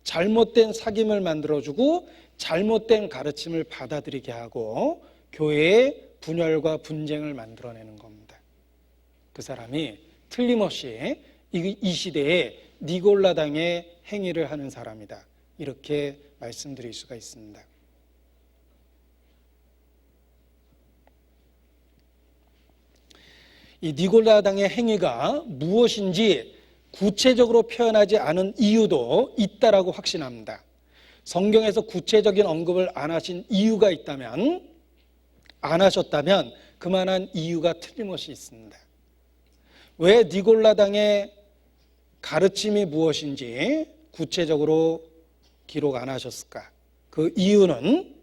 잘못된 사귐을 만들어주고 잘못된 가르침을 받아들이게 하고 교회의 분열과 분쟁을 만들어내는 겁니다. 그 사람이 틀림없이 이 시대에 니골라당의 행위를 하는 사람이다. 이렇게 말씀드릴 수가 있습니다. 이 니골라당의 행위가 무엇인지 구체적으로 표현하지 않은 이유도 있다라고 확신합니다. 성경에서 구체적인 언급을 안 하신 이유가 있다면, 안 하셨다면 그만한 이유가 틀림없이 있습니다. 왜 니골라당의 가르침이 무엇인지 구체적으로 기록 안 하셨을까? 그 이유는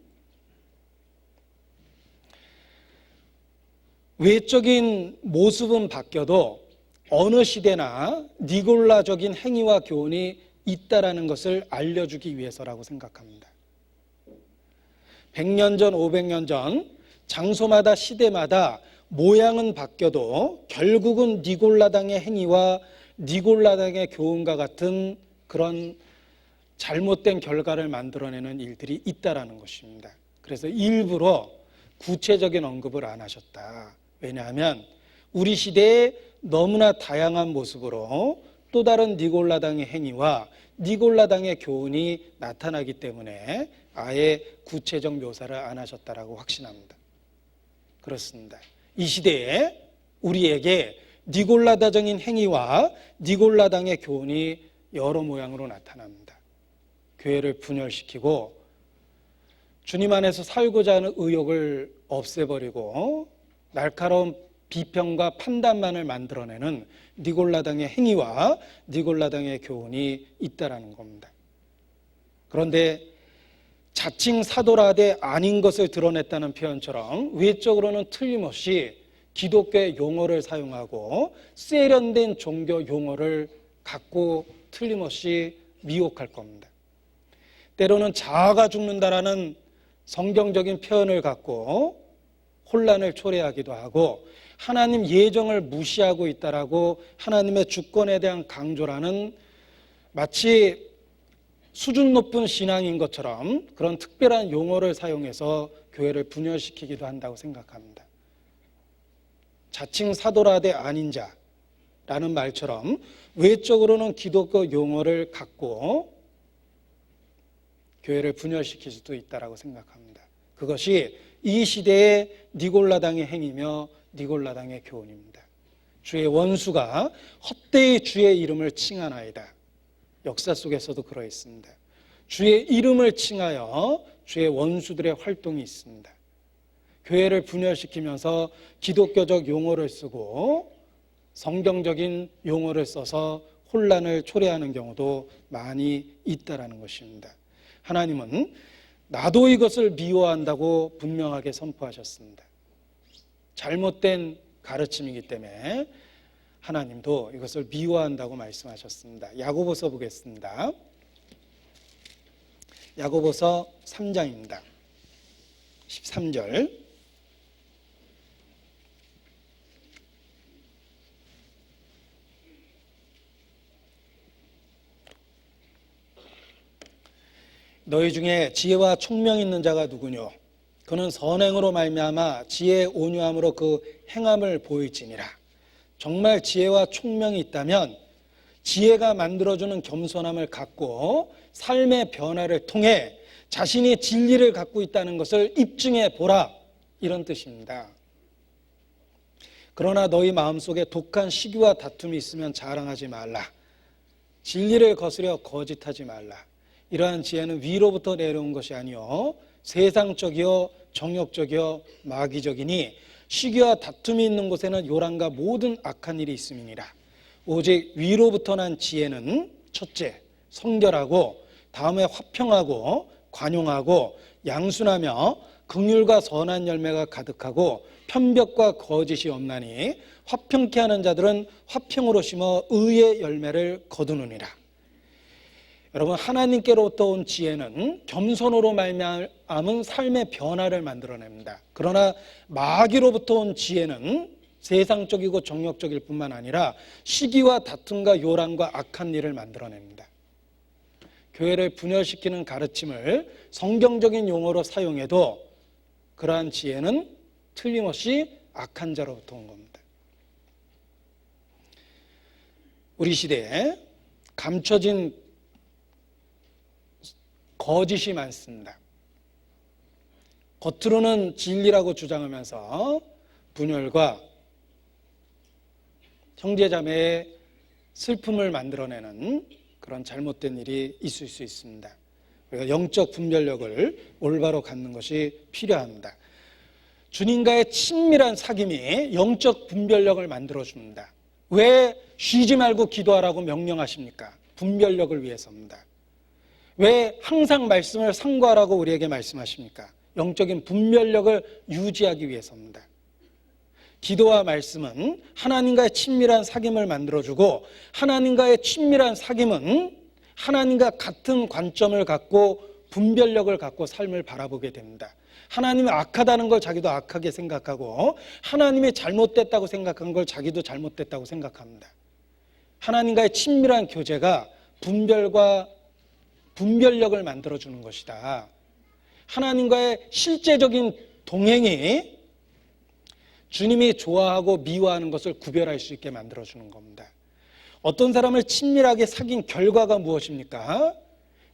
외적인 모습은 바뀌어도 어느 시대나 니골라적인 행위와 교훈이 있다라는 것을 알려주기 위해서라고 생각합니다. 100년 전, 500년 전 장소마다 시대마다 모양은 바뀌어도 결국은 니골라당의 행위와 니골라당의 교훈과 같은 그런 잘못된 결과를 만들어내는 일들이 있다라는 것입니다. 그래서 일부러 구체적인 언급을 안 하셨다. 왜냐하면 우리 시대에 너무나 다양한 모습으로 또 다른 니골라당의 행위와 니골라당의 교훈이 나타나기 때문에 아예 구체적 묘사를 안 하셨다라고 확신합니다. 그렇습니다. 이 시대에 우리에게 니골라다적인 행위와 니골라당의 교훈이 여러 모양으로 나타납니다. 교회를 분열시키고 주님 안에서 살고자 하는 의욕을 없애버리고 날카로운 비평과 판단만을 만들어내는 니골라당의 행위와 니골라당의 교훈이 있다라는 겁니다. 그런데 자칭 사도라되 아닌 것을 드러냈다는 표현처럼 외적으로는 틀림없이 기독교의 용어를 사용하고 세련된 종교 용어를 갖고 틀림없이 미혹할 겁니다. 때로는 자아가 죽는다라는 성경적인 표현을 갖고 혼란을 초래하기도 하고 하나님 예정을 무시하고 있다라고 하나님의 주권에 대한 강조라는 마치 수준 높은 신앙인 것처럼 그런 특별한 용어를 사용해서 교회를 분열시키기도 한다고 생각합니다. 자칭 사도라되 아닌 자, 라는 말처럼 외적으로는 기독교 용어를 갖고 교회를 분열시킬 수도 있다고 생각합니다. 그것이 이 시대의 니골라당의 행위며 니골라당의 교훈입니다. 주의 원수가 헛되이 주의 이름을 칭하나이다. 역사 속에서도 그러했습니다. 주의 이름을 칭하여 주의 원수들의 활동이 있습니다. 교회를 분열시키면서 기독교적 용어를 쓰고 성경적인 용어를 써서 혼란을 초래하는 경우도 많이 있다라는 것입니다. 하나님은 나도 이것을 미워한다고 분명하게 선포하셨습니다. 잘못된 가르침이기 때문에 하나님도 이것을 미워한다고 말씀하셨습니다. 야고보서 보겠습니다. 야고보서 3장입니다. 13절. 너희 중에 지혜와 총명 있는 자가 누구뇨? 그는 선행으로 말미암아 지혜의 온유함으로 그 행함을 보일지니라. 정말 지혜와 총명이 있다면 지혜가 만들어주는 겸손함을 갖고 삶의 변화를 통해 자신이 진리를 갖고 있다는 것을 입증해 보라, 이런 뜻입니다. 그러나 너희 마음속에 독한 시기와 다툼이 있으면 자랑하지 말라. 진리를 거스려 거짓하지 말라. 이러한 지혜는 위로부터 내려온 것이 아니요 세상적이요 정욕적이요 마귀적이니 시기와 다툼이 있는 곳에는 요란과 모든 악한 일이 있음이니라. 오직 위로부터 난 지혜는 첫째 성결하고 다음에 화평하고 관용하고 양순하며 긍휼과 선한 열매가 가득하고 편벽과 거짓이 없나니 화평케 하는 자들은 화평으로 심어 의의 열매를 거두느니라. 여러분, 하나님께로부터 온 지혜는 겸손으로 말미암은 삶의 변화를 만들어냅니다. 그러나 마귀로부터 온 지혜는 세상적이고 정욕적일 뿐만 아니라 시기와 다툼과 요란과 악한 일을 만들어냅니다. 교회를 분열시키는 가르침을 성경적인 용어로 사용해도 그러한 지혜는 틀림없이 악한 자로부터 온 겁니다. 우리 시대에 감춰진 거짓이 많습니다. 겉으로는 진리라고 주장하면서 분열과 형제자매의 슬픔을 만들어내는 그런 잘못된 일이 있을 수 있습니다. 우리가 영적 분별력을 올바로 갖는 것이 필요합니다. 주님과의 친밀한 사귐이 영적 분별력을 만들어줍니다. 왜 쉬지 말고 기도하라고 명령하십니까? 분별력을 위해서입니다. 왜 항상 말씀을 상고하라고 우리에게 말씀하십니까? 영적인 분별력을 유지하기 위해서입니다. 기도와 말씀은 하나님과의 친밀한 사귐을 만들어주고 하나님과의 친밀한 사귐은 하나님과 같은 관점을 갖고 분별력을 갖고 삶을 바라보게 됩니다. 하나님이 악하다는 걸 자기도 악하게 생각하고 하나님이 잘못됐다고 생각한 걸 자기도 잘못됐다고 생각합니다. 하나님과의 친밀한 교제가 분별력을 만들어주는 것이다. 하나님과의 실제적인 동행이 주님이 좋아하고 미워하는 것을 구별할 수 있게 만들어주는 겁니다. 어떤 사람을 친밀하게 사귄 결과가 무엇입니까?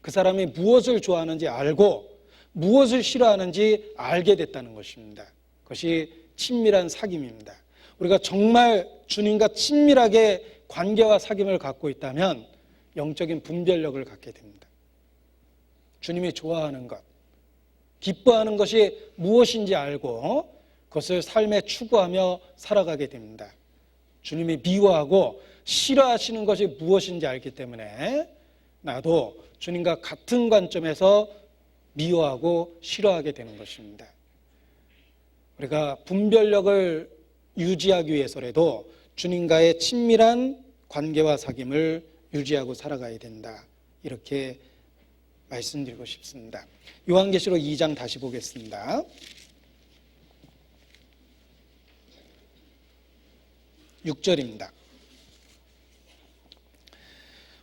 그 사람이 무엇을 좋아하는지 알고 무엇을 싫어하는지 알게 됐다는 것입니다. 그것이 친밀한 사귐입니다. 우리가 정말 주님과 친밀하게 관계와 사귐을 갖고 있다면 영적인 분별력을 갖게 됩니다. 주님이 좋아하는 것, 기뻐하는 것이 무엇인지 알고 그것을 삶에 추구하며 살아가게 됩니다. 주님이 미워하고 싫어하시는 것이 무엇인지 알기 때문에 나도 주님과 같은 관점에서 미워하고 싫어하게 되는 것입니다. 우리가 분별력을 유지하기 위해서라도 주님과의 친밀한 관계와 사귐을 유지하고 살아가야 된다. 이렇게 말씀드리고 싶습니다. 요한계시록 2장 다시 보겠습니다. 6절입니다.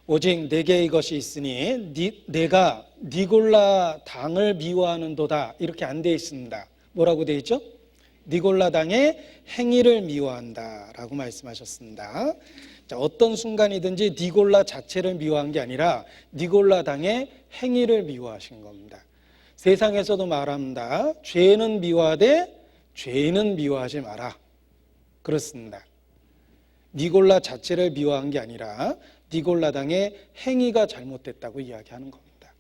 오직 내게 이것이 있으니 내가 니골라 당을 미워하는도다. 이렇게 안 되어 있습니다. 뭐라고 되어 있죠? 니골라 당의 행위를 미워한다 라고 말씀하셨습니다. 자, 어떤 순간이든지 니골라 자체를 미워한 게 아니라 니골라 당의 행위를 미워하신 겁니다. 세상에서도 말합니다. 죄는 미워하되 죄는 미워하지 마라. 그렇습니다. 니골라 자체를 미워한 게 아니라 니골라 당의 행위가 잘못됐다고 이야기하는 겁니다.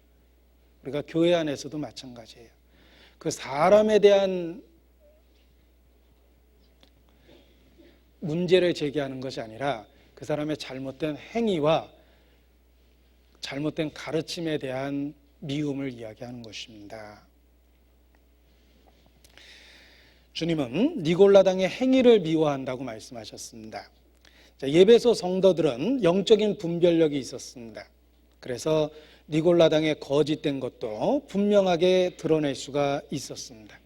우리가 교회 안에서도 마찬가지예요. 그 사람에 대한 문제를 제기하는 것이 아니라 그 사람의 잘못된 행위와 잘못된 가르침에 대한 미움을 이야기하는 것입니다. 주님은 니골라 당의 행위를 미워한다고 말씀하셨습니다. 자, 예배소 성도들은 영적인 분별력이 있었습니다. 그래서 니골라 당의 거짓된 것도 분명하게 드러낼 수가 있었습니다.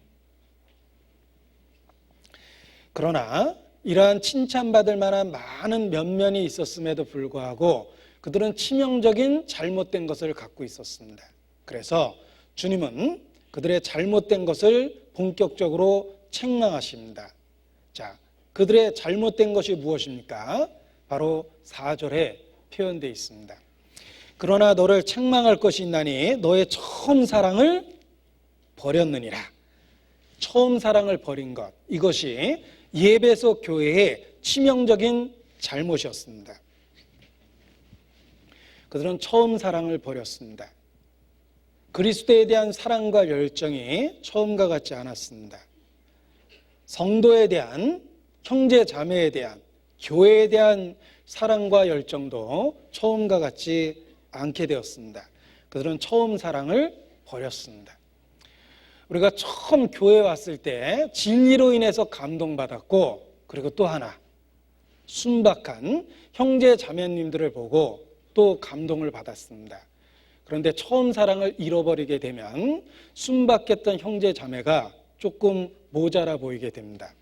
그러나 이러한 칭찬받을 만한 많은 면면이 있었음에도 불구하고 그들은 치명적인 잘못된 것을 갖고 있었습니다. 그래서 주님은 그들의 잘못된 것을 본격적으로 책망하십니다. 자, 그들의 잘못된 것이 무엇입니까? 바로 4절에 표현되어 있습니다. 그러나 너를 책망할 것이 있나니 너의 처음 사랑을 버렸느니라. 처음 사랑을 버린 것, 이것이 예배소 교회의 치명적인 잘못이었습니다. 그들은 처음 사랑을 버렸습니다. 그리스도에 대한 사랑과 열정이 처음과 같지 않았습니다. 성도에 대한, 형제 자매에 대한, 교회에 대한 사랑과 열정도 처음과 같지 않게 되었습니다. 그들은 처음 사랑을 버렸습니다. 우리가 처음 교회에 왔을 때 진리로 인해서 감동받았고, 그리고 또 하나 순박한 형제 자매님들을 보고 또 감동을 받았습니다. 그런데 처음 사랑을 잃어버리게 되면 순박했던 형제 자매가 조금 모자라 보이게 됩니다.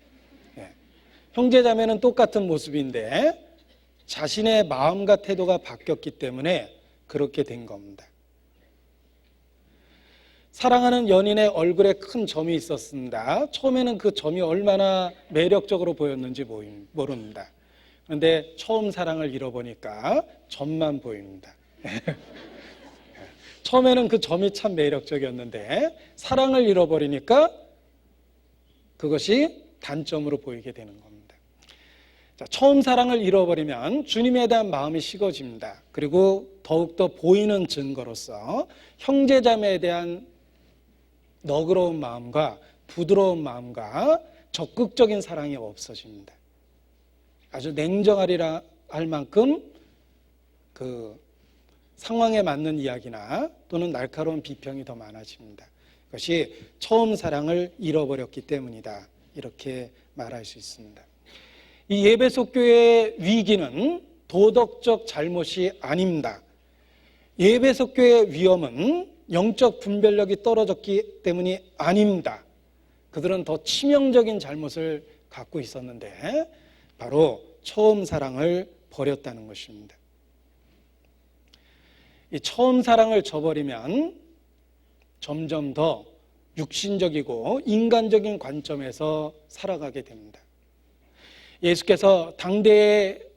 형제 자매는 똑같은 모습인데 자신의 마음과 태도가 바뀌었기 때문에 그렇게 된 겁니다. 사랑하는 연인의 얼굴에 큰 점이 있었습니다. 처음에는 그 점이 얼마나 매력적으로 보였는지 모릅니다. 그런데 처음 사랑을 잃어보니까 점만 보입니다. 처음에는 그 점이 참 매력적이었는데 사랑을 잃어버리니까 그것이 단점으로 보이게 되는 겁니다. 자, 처음 사랑을 잃어버리면 주님에 대한 마음이 식어집니다. 그리고 더욱더 보이는 증거로서 형제자매에 대한 너그러운 마음과 부드러운 마음과 적극적인 사랑이 없어집니다. 아주 냉정하리라 할 만큼 그 상황에 맞는 이야기나 또는 날카로운 비평이 더 많아집니다. 그것이 처음 사랑을 잃어버렸기 때문이다, 이렇게 말할 수 있습니다. 이 예배소 교회의 위기는 도덕적 잘못이 아닙니다. 예배소 교회의 위험은 영적 분별력이 떨어졌기 때문이 아닙니다. 그들은 더 치명적인 잘못을 갖고 있었는데 바로 처음 사랑을 버렸다는 것입니다. 이 처음 사랑을 저버리면 점점 더 육신적이고 인간적인 관점에서 살아가게 됩니다. 예수께서 당대의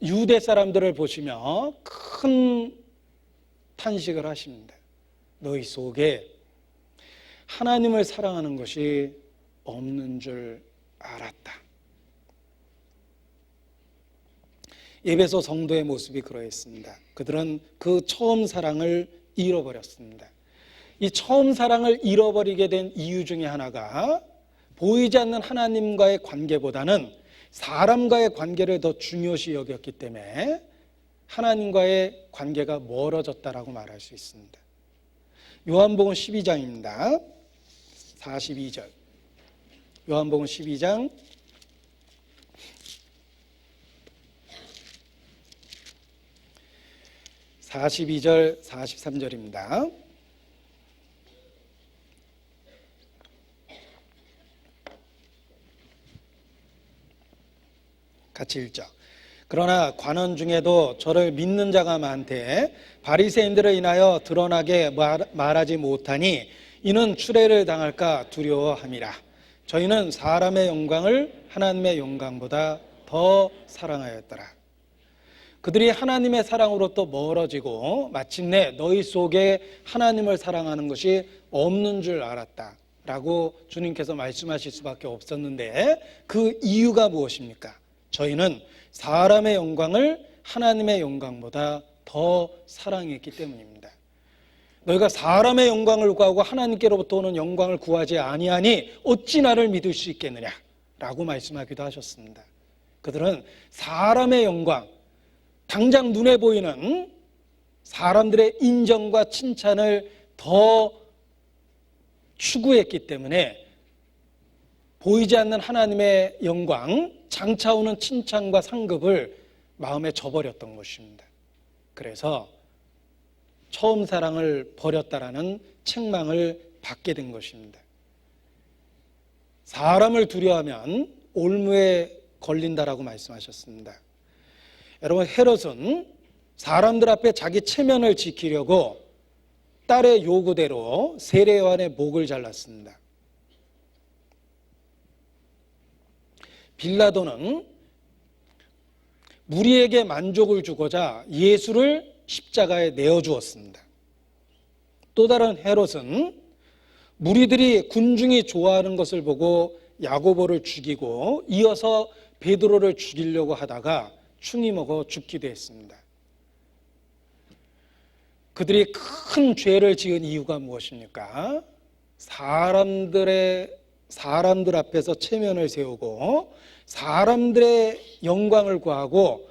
유대 사람들을 보시며 큰 탄식을 하십니다. 너희 속에 하나님을 사랑하는 것이 없는 줄 알았다. 예배소 성도의 모습이 그러했습니다. 그들은 그 처음 사랑을 잃어버렸습니다. 이 처음 사랑을 잃어버리게 된 이유 중에 하나가 보이지 않는 하나님과의 관계보다는 사람과의 관계를 더 중요시 여겼기 때문에 하나님과의 관계가 멀어졌다라고 말할 수 있습니다. 요한복음 12장입니다. 42절. 요한복음 12장 42절 43절입니다. 같이 읽죠. 그러나 관원 중에도 저를 믿는 자가 많되 바리새인들을 인하여 드러나게 말하지 못하니 이는 추례를 당할까 두려워함이라. 저희는 사람의 영광을 하나님의 영광보다 더 사랑하였더라. 그들이 하나님의 사랑으로부터 멀어지고 마침내 너희 속에 하나님을 사랑하는 것이 없는 줄 알았다 라고 주님께서 말씀하실 수밖에 없었는데, 그 이유가 무엇입니까? 저희는 사람의 영광을 하나님의 영광보다 더 사랑했기 때문입니다. 너희가 사람의 영광을 구하고 하나님께로부터 오는 영광을 구하지 아니하니 어찌 나를 믿을 수 있겠느냐 라고 말씀하기도 하셨습니다. 그들은 사람의 영광, 당장 눈에 보이는 사람들의 인정과 칭찬을 더 추구했기 때문에 보이지 않는 하나님의 영광, 장차 오는 칭찬과 상급을 마음에 저버렸던 것입니다. 그래서 처음 사랑을 버렸다라는 책망을 받게 된 것입니다. 사람을 두려워하면 올무에 걸린다라고 말씀하셨습니다. 여러분, 헤롯은 사람들 앞에 자기 체면을 지키려고 딸의 요구대로 세례요한의 목을 잘랐습니다. 빌라도는 무리에게 만족을 주고자 예수를 십자가에 내어주었습니다. 또 다른 헤롯은 무리들이 군중이 좋아하는 것을 보고 야고보를 죽이고 이어서 베드로를 죽이려고 하다가 충이 먹어 죽기도 했습니다. 그들이 큰 죄를 지은 이유가 무엇입니까? 사람들 앞에서 체면을 세우고 사람들의 영광을 구하고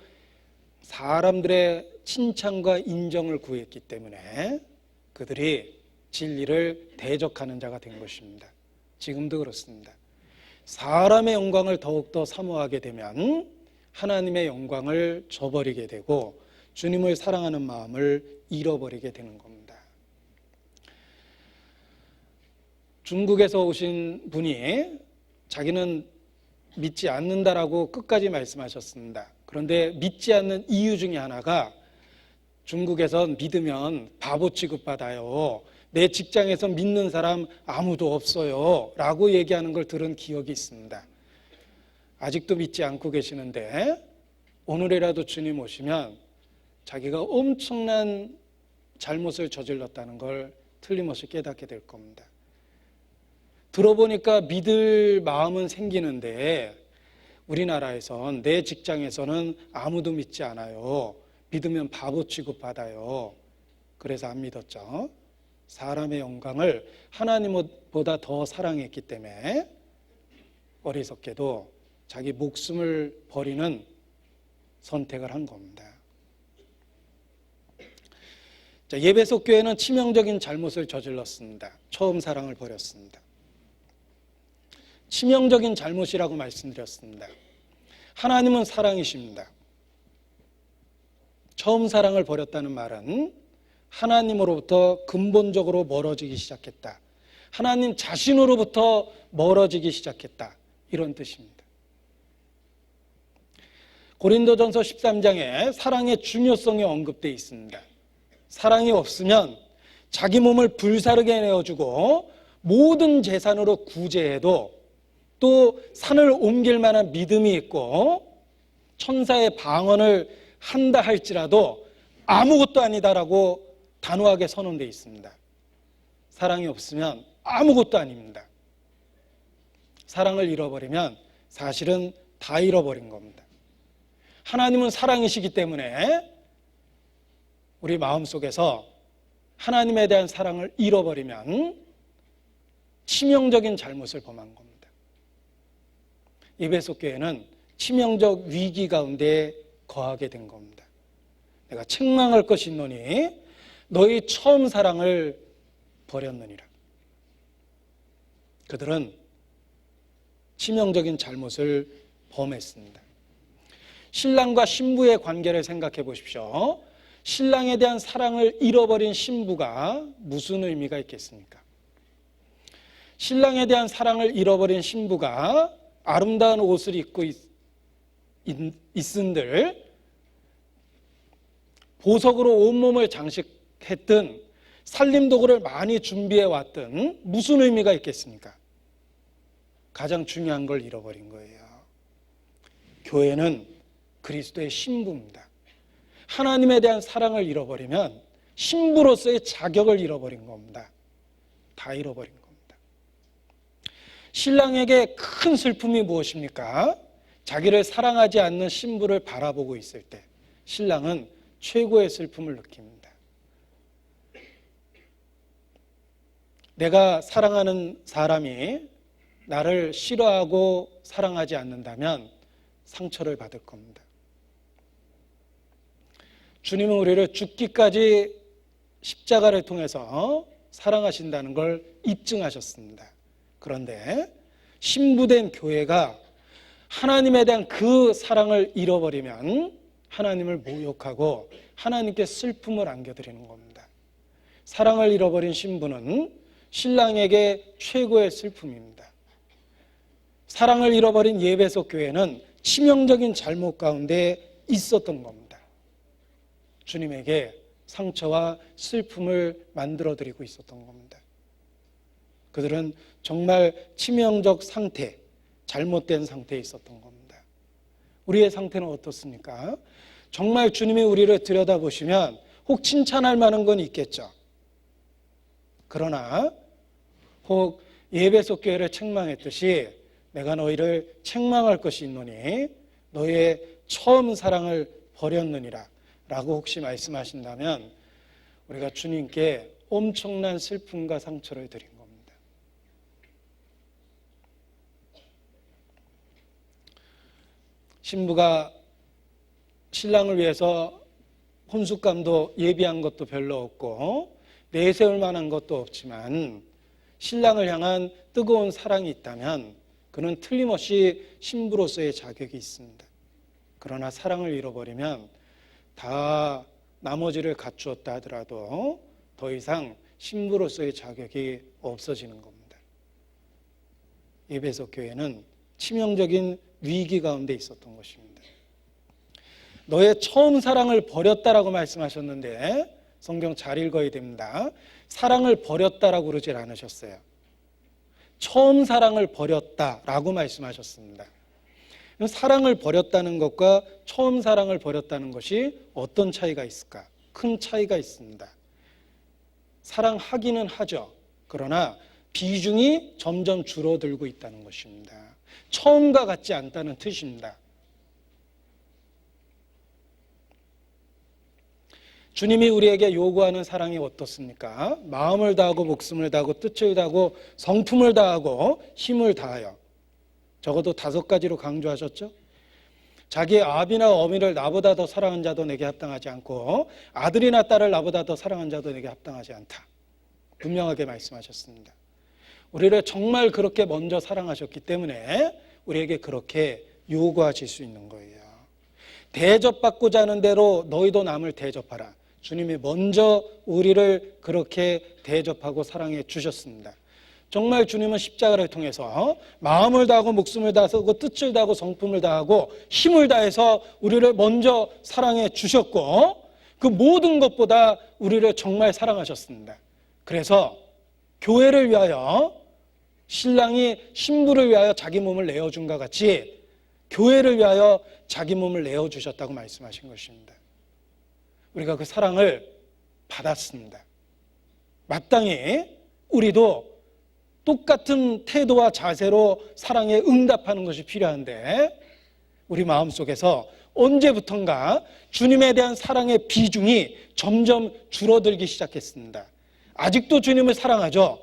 사람들의 칭찬과 인정을 구했기 때문에 그들이 진리를 대적하는 자가 된 것입니다. 지금도 그렇습니다. 사람의 영광을 더욱더 사모하게 되면 하나님의 영광을 저버리게 되고 주님을 사랑하는 마음을 잃어버리게 되는 겁니다. 중국에서 오신 분이 자기는 믿지 않는다라고 끝까지 말씀하셨습니다. 그런데 믿지 않는 이유 중에 하나가 중국에선 믿으면 바보 취급받아요. 내 직장에서 믿는 사람 아무도 없어요 라고 얘기하는 걸 들은 기억이 있습니다. 아직도 믿지 않고 계시는데 오늘이라도 주님 오시면 자기가 엄청난 잘못을 저질렀다는 걸 틀림없이 깨닫게 될 겁니다. 들어보니까 믿을 마음은 생기는데 우리나라에선 내 직장에서는 아무도 믿지 않아요. 믿으면 바보 취급받아요. 그래서 안 믿었죠. 사람의 영광을 하나님보다 더 사랑했기 때문에 어리석게도 자기 목숨을 버리는 선택을 한 겁니다. 자, 예배소 교회는 치명적인 잘못을 저질렀습니다. 처음 사랑을 버렸습니다. 치명적인 잘못이라고 말씀드렸습니다. 하나님은 사랑이십니다. 처음 사랑을 버렸다는 말은 하나님으로부터 근본적으로 멀어지기 시작했다. 하나님 자신으로부터 멀어지기 시작했다. 이런 뜻입니다. 고린도전서 13장에 사랑의 중요성이 언급되어 있습니다. 사랑이 없으면 자기 몸을 불사르게 내어주고 모든 재산으로 구제해도 또 산을 옮길 만한 믿음이 있고 천사의 방언을 한다 할지라도 아무것도 아니다라고 단호하게 선언되어 있습니다. 사랑이 없으면 아무것도 아닙니다. 사랑을 잃어버리면 사실은 다 잃어버린 겁니다. 하나님은 사랑이시기 때문에 우리 마음속에서 하나님에 대한 사랑을 잃어버리면 치명적인 잘못을 범한 겁니다. 에베소 교회는 치명적 위기 가운데 거하게 된 겁니다. 내가 책망할 것이 있노니 너희 처음 사랑을 버렸느니라. 그들은 치명적인 잘못을 범했습니다. 신랑과 신부의 관계를 생각해 보십시오. 신랑에 대한 사랑을 잃어버린 신부가 무슨 의미가 있겠습니까? 신랑에 대한 사랑을 잃어버린 신부가 아름다운 옷을 입고 있은들 보석으로 온몸을 장식했든 살림도구를 많이 준비해 왔든 무슨 의미가 있겠습니까? 가장 중요한 걸 잃어버린 거예요. 교회는 그리스도의 신부입니다. 하나님에 대한 사랑을 잃어버리면 신부로서의 자격을 잃어버린 겁니다. 다 잃어버린 겁니다. 신랑에게 큰 슬픔이 무엇입니까? 자기를 사랑하지 않는 신부를 바라보고 있을 때 신랑은 최고의 슬픔을 느낍니다. 내가 사랑하는 사람이 나를 싫어하고 사랑하지 않는다면 상처를 받을 겁니다. 주님은 우리를 죽기까지 십자가를 통해서 사랑하신다는 걸 입증하셨습니다. 그런데 신부된 교회가 하나님에 대한 그 사랑을 잃어버리면 하나님을 모욕하고 하나님께 슬픔을 안겨드리는 겁니다. 사랑을 잃어버린 신부는 신랑에게 최고의 슬픔입니다. 사랑을 잃어버린 예배석 교회는 치명적인 잘못 가운데 있었던 겁니다. 주님에게 상처와 슬픔을 만들어드리고 있었던 겁니다. 그들은 정말 치명적 상태, 잘못된 상태에 있었던 겁니다. 우리의 상태는 어떻습니까? 정말 주님이 우리를 들여다보시면 혹 칭찬할 만한 건 있겠죠. 그러나 혹 예배석 교회를 책망했듯이 내가 너희를 책망할 것이 있노니 너의 처음 사랑을 버렸느니라 라고 혹시 말씀하신다면 우리가 주님께 엄청난 슬픔과 상처를 드린 겁니다. 신부가 신랑을 위해서 혼숙감도 예비한 것도 별로 없고 내세울 만한 것도 없지만 신랑을 향한 뜨거운 사랑이 있다면 그는 틀림없이 신부로서의 자격이 있습니다. 그러나 사랑을 잃어버리면 다 나머지를 갖추었다 하더라도 더 이상 신부로서의 자격이 없어지는 겁니다. 예배석 교회는 치명적인 위기 가운데 있었던 것입니다. 너의 처음 사랑을 버렸다라고 말씀하셨는데 성경 잘 읽어야 됩니다. 사랑을 버렸다라고 그러질 않으셨어요. 처음 사랑을 버렸다라고 말씀하셨습니다. 사랑을 버렸다는 것과 처음 사랑을 버렸다는 것이 어떤 차이가 있을까? 큰 차이가 있습니다. 사랑하기는 하죠. 그러나 비중이 점점 줄어들고 있다는 것입니다. 처음과 같지 않다는 뜻입니다. 주님이 우리에게 요구하는 사랑이 어떻습니까? 마음을 다하고 목숨을 다하고 뜻을 다하고 성품을 다하고 힘을 다하여. 적어도 5가지로 강조하셨죠. 자기의 아비나 어미를 나보다 더 사랑한 자도 내게 합당하지 않고 아들이나 딸을 나보다 더 사랑한 자도 내게 합당하지 않다. 분명하게 말씀하셨습니다. 우리를 정말 그렇게 먼저 사랑하셨기 때문에 우리에게 그렇게 요구하실 수 있는 거예요. 대접받고자 하는 대로 너희도 남을 대접하라. 주님이 먼저 우리를 그렇게 대접하고 사랑해 주셨습니다. 정말 주님은 십자가를 통해서 마음을 다하고 목숨을 다하고 뜻을 다하고 성품을 다하고 힘을 다해서 우리를 먼저 사랑해 주셨고 그 모든 것보다 우리를 정말 사랑하셨습니다. 그래서 교회를 위하여 신랑이 신부를 위하여 자기 몸을 내어준과 같이 교회를 위하여 자기 몸을 내어주셨다고 말씀하신 것입니다. 우리가 그 사랑을 받았습니다. 마땅히 우리도 똑같은 태도와 자세로 사랑에 응답하는 것이 필요한데 우리 마음속에서 언제부턴가 주님에 대한 사랑의 비중이 점점 줄어들기 시작했습니다. 아직도 주님을 사랑하죠.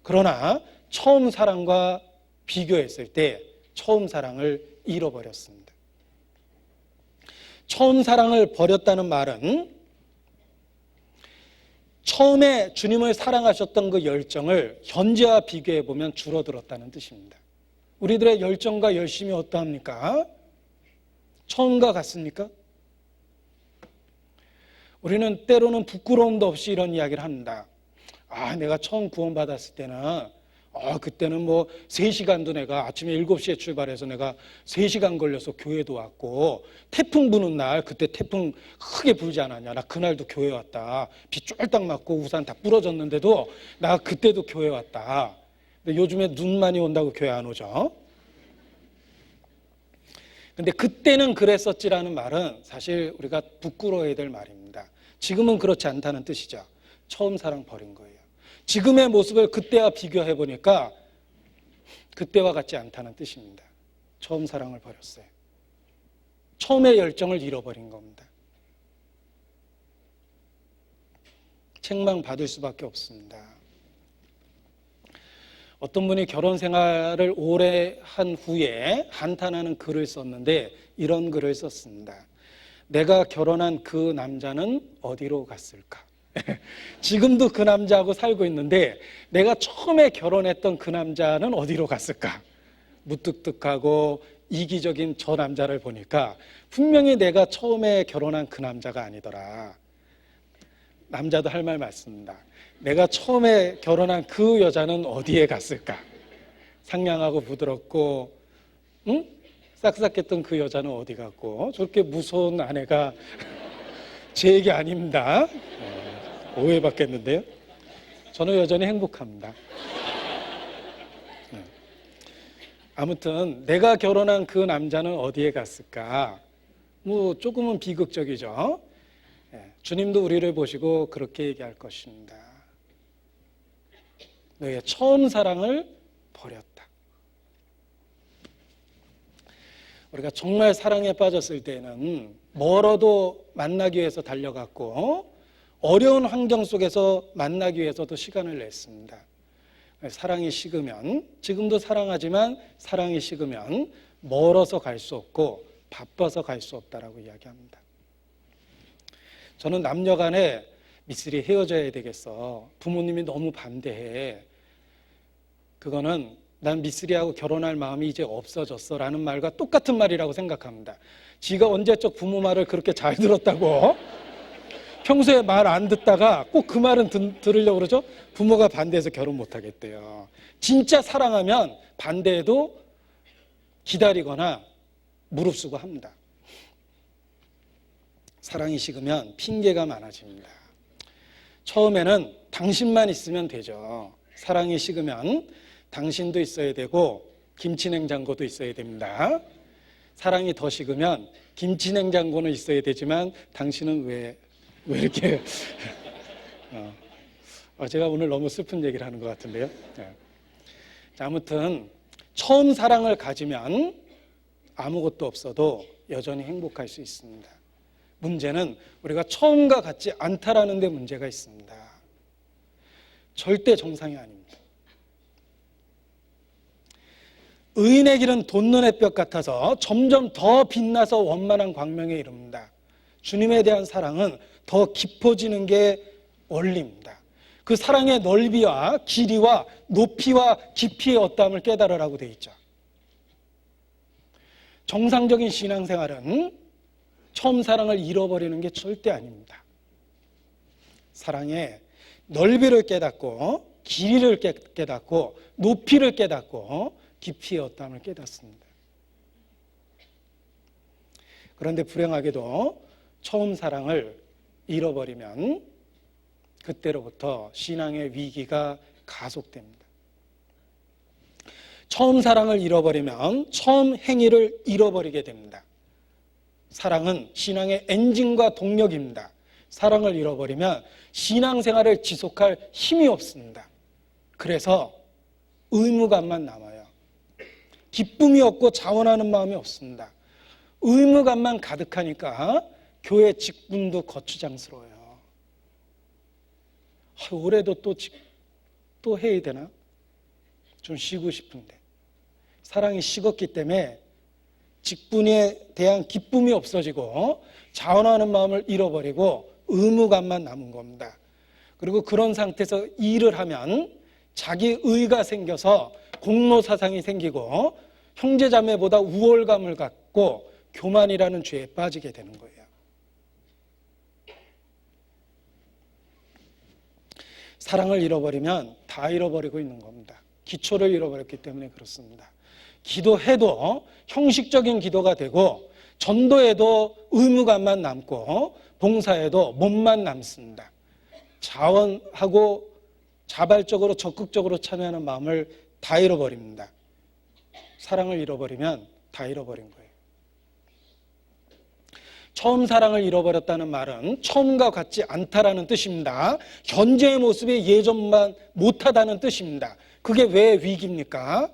그러나 처음 사랑과 비교했을 때 처음 사랑을 잃어버렸습니다. 처음 사랑을 버렸다는 말은 처음에 주님을 사랑하셨던 그 열정을 현재와 비교해 보면 줄어들었다는 뜻입니다. 우리들의 열정과 열심이 어떠합니까? 처음과 같습니까? 우리는 때로는 부끄러움도 없이 이런 이야기를 합니다. 내가 처음 구원받았을 때는 그때는 뭐 3시간도 내가 아침에 7시에 출발해서 내가 3시간 걸려서 교회도 왔고 태풍 부는 날 그때 태풍 크게 불지 않았냐. 나 그날도 교회 왔다. 비 쫄딱 맞고 우산 다 부러졌는데도 나 그때도 교회 왔다. 근데 요즘에 눈 많이 온다고 교회 안 오죠. 근데 그때는 그랬었지라는 말은 사실 우리가 부끄러워해야 될 말입니다. 지금은 그렇지 않다는 뜻이죠. 처음 사랑 버린 거예요. 지금의 모습을 그때와 비교해 보니까 그때와 같지 않다는 뜻입니다. 처음 사랑을 버렸어요. 처음의 열정을 잃어버린 겁니다. 책망받을 수밖에 없습니다. 어떤 분이 결혼 생활을 오래 한 후에 한탄하는 글을 썼는데 이런 글을 썼습니다. 내가 결혼한 그 남자는 어디로 갔을까? 지금도 그 남자하고 살고 있는데 내가 처음에 결혼했던 그 남자는 어디로 갔을까? 무뚝뚝하고 이기적인 저 남자를 보니까 분명히 내가 처음에 결혼한 그 남자가 아니더라. 남자도 할 말 맞습니다. 내가 처음에 결혼한 그 여자는 어디에 갔을까? 상냥하고 부드럽고 싹싹했던 그 여자는 어디 갔고, 저렇게 무서운 아내가 제 얘기 아닙니다. 오해받겠는데요. 저는 여전히 행복합니다. 아무튼 내가 결혼한 그 남자는 어디에 갔을까? 조금은 비극적이죠. 주님도 우리를 보시고 그렇게 얘기할 것입니다. 너의 처음 사랑을 버렸다. 우리가 정말 사랑에 빠졌을 때는 멀어도 만나기 위해서 달려갔고 어려운 환경 속에서 만나기 위해서도 시간을 냈습니다. 사랑이 식으면, 지금도 사랑하지만 사랑이 식으면 멀어서 갈 수 없고 바빠서 갈 수 없다라고 이야기합니다. 저는 남녀 간에 미쓰리 헤어져야 되겠어. 부모님이 너무 반대해. 그거는 난 미쓰리하고 결혼할 마음이 이제 없어졌어 라는 말과 똑같은 말이라고 생각합니다. 지가 언제적 부모 말을 그렇게 잘 들었다고 평소에 말 안 듣다가 꼭 그 말은 들으려고 그러죠. 부모가 반대해서 결혼 못 하겠대요. 진짜 사랑하면 반대해도 기다리거나 무릅쓰고 합니다. 사랑이 식으면 핑계가 많아집니다. 처음에는 당신만 있으면 되죠. 사랑이 식으면 당신도 있어야 되고 김치냉장고도 있어야 됩니다. 사랑이 더 식으면 김치냉장고는 있어야 되지만 당신은 왜 이렇게 제가 오늘 너무 슬픈 얘기를 하는 것 같은데요. 자, 아무튼 처음 사랑을 가지면 아무것도 없어도 여전히 행복할 수 있습니다. 문제는 우리가 처음과 같지 않다라는 데 문제가 있습니다. 절대 정상이 아닙니다. 의인의 길은 돋는 햇볕 같아서 점점 더 빛나서 원만한 광명에 이릅니다. 주님에 대한 사랑은 더 깊어지는 게 원리입니다. 그 사랑의 넓이와 길이와 높이와 깊이의 어떠함을 깨달으라고 되어 있죠. 정상적인 신앙생활은 처음 사랑을 잃어버리는 게 절대 아닙니다. 사랑의 넓이를 깨닫고 길이를 깨닫고 높이를 깨닫고 깊이의 어떠함을 깨닫습니다. 그런데 불행하게도 처음 사랑을 잃어버리면 그때로부터 신앙의 위기가 가속됩니다. 처음 사랑을 잃어버리면 처음 행위를 잃어버리게 됩니다. 사랑은 신앙의 엔진과 동력입니다. 사랑을 잃어버리면 신앙생활을 지속할 힘이 없습니다. 그래서 의무감만 남아요. 기쁨이 없고 자원하는 마음이 없습니다. 의무감만 가득하니까 교회 직분도 거추장스러워요. 올해도 또 해야 되나? 좀 쉬고 싶은데. 사랑이 식었기 때문에 직분에 대한 기쁨이 없어지고 자원하는 마음을 잃어버리고 의무감만 남은 겁니다. 그리고 그런 상태에서 일을 하면 자기 의가 생겨서 공로사상이 생기고 형제자매보다 우월감을 갖고 교만이라는 죄에 빠지게 되는 거예요. 사랑을 잃어버리면 다 잃어버리고 있는 겁니다. 기초를 잃어버렸기 때문에 그렇습니다. 기도해도 형식적인 기도가 되고 전도해도 의무감만 남고 봉사해도 몸만 남습니다. 자원하고 자발적으로 적극적으로 참여하는 마음을 다 잃어버립니다. 사랑을 잃어버리면 다 잃어버린 거예요. 처음 사랑을 잃어버렸다는 말은 처음과 같지 않다라는 뜻입니다. 현재의 모습이 예전만 못하다는 뜻입니다. 그게 왜 위기입니까?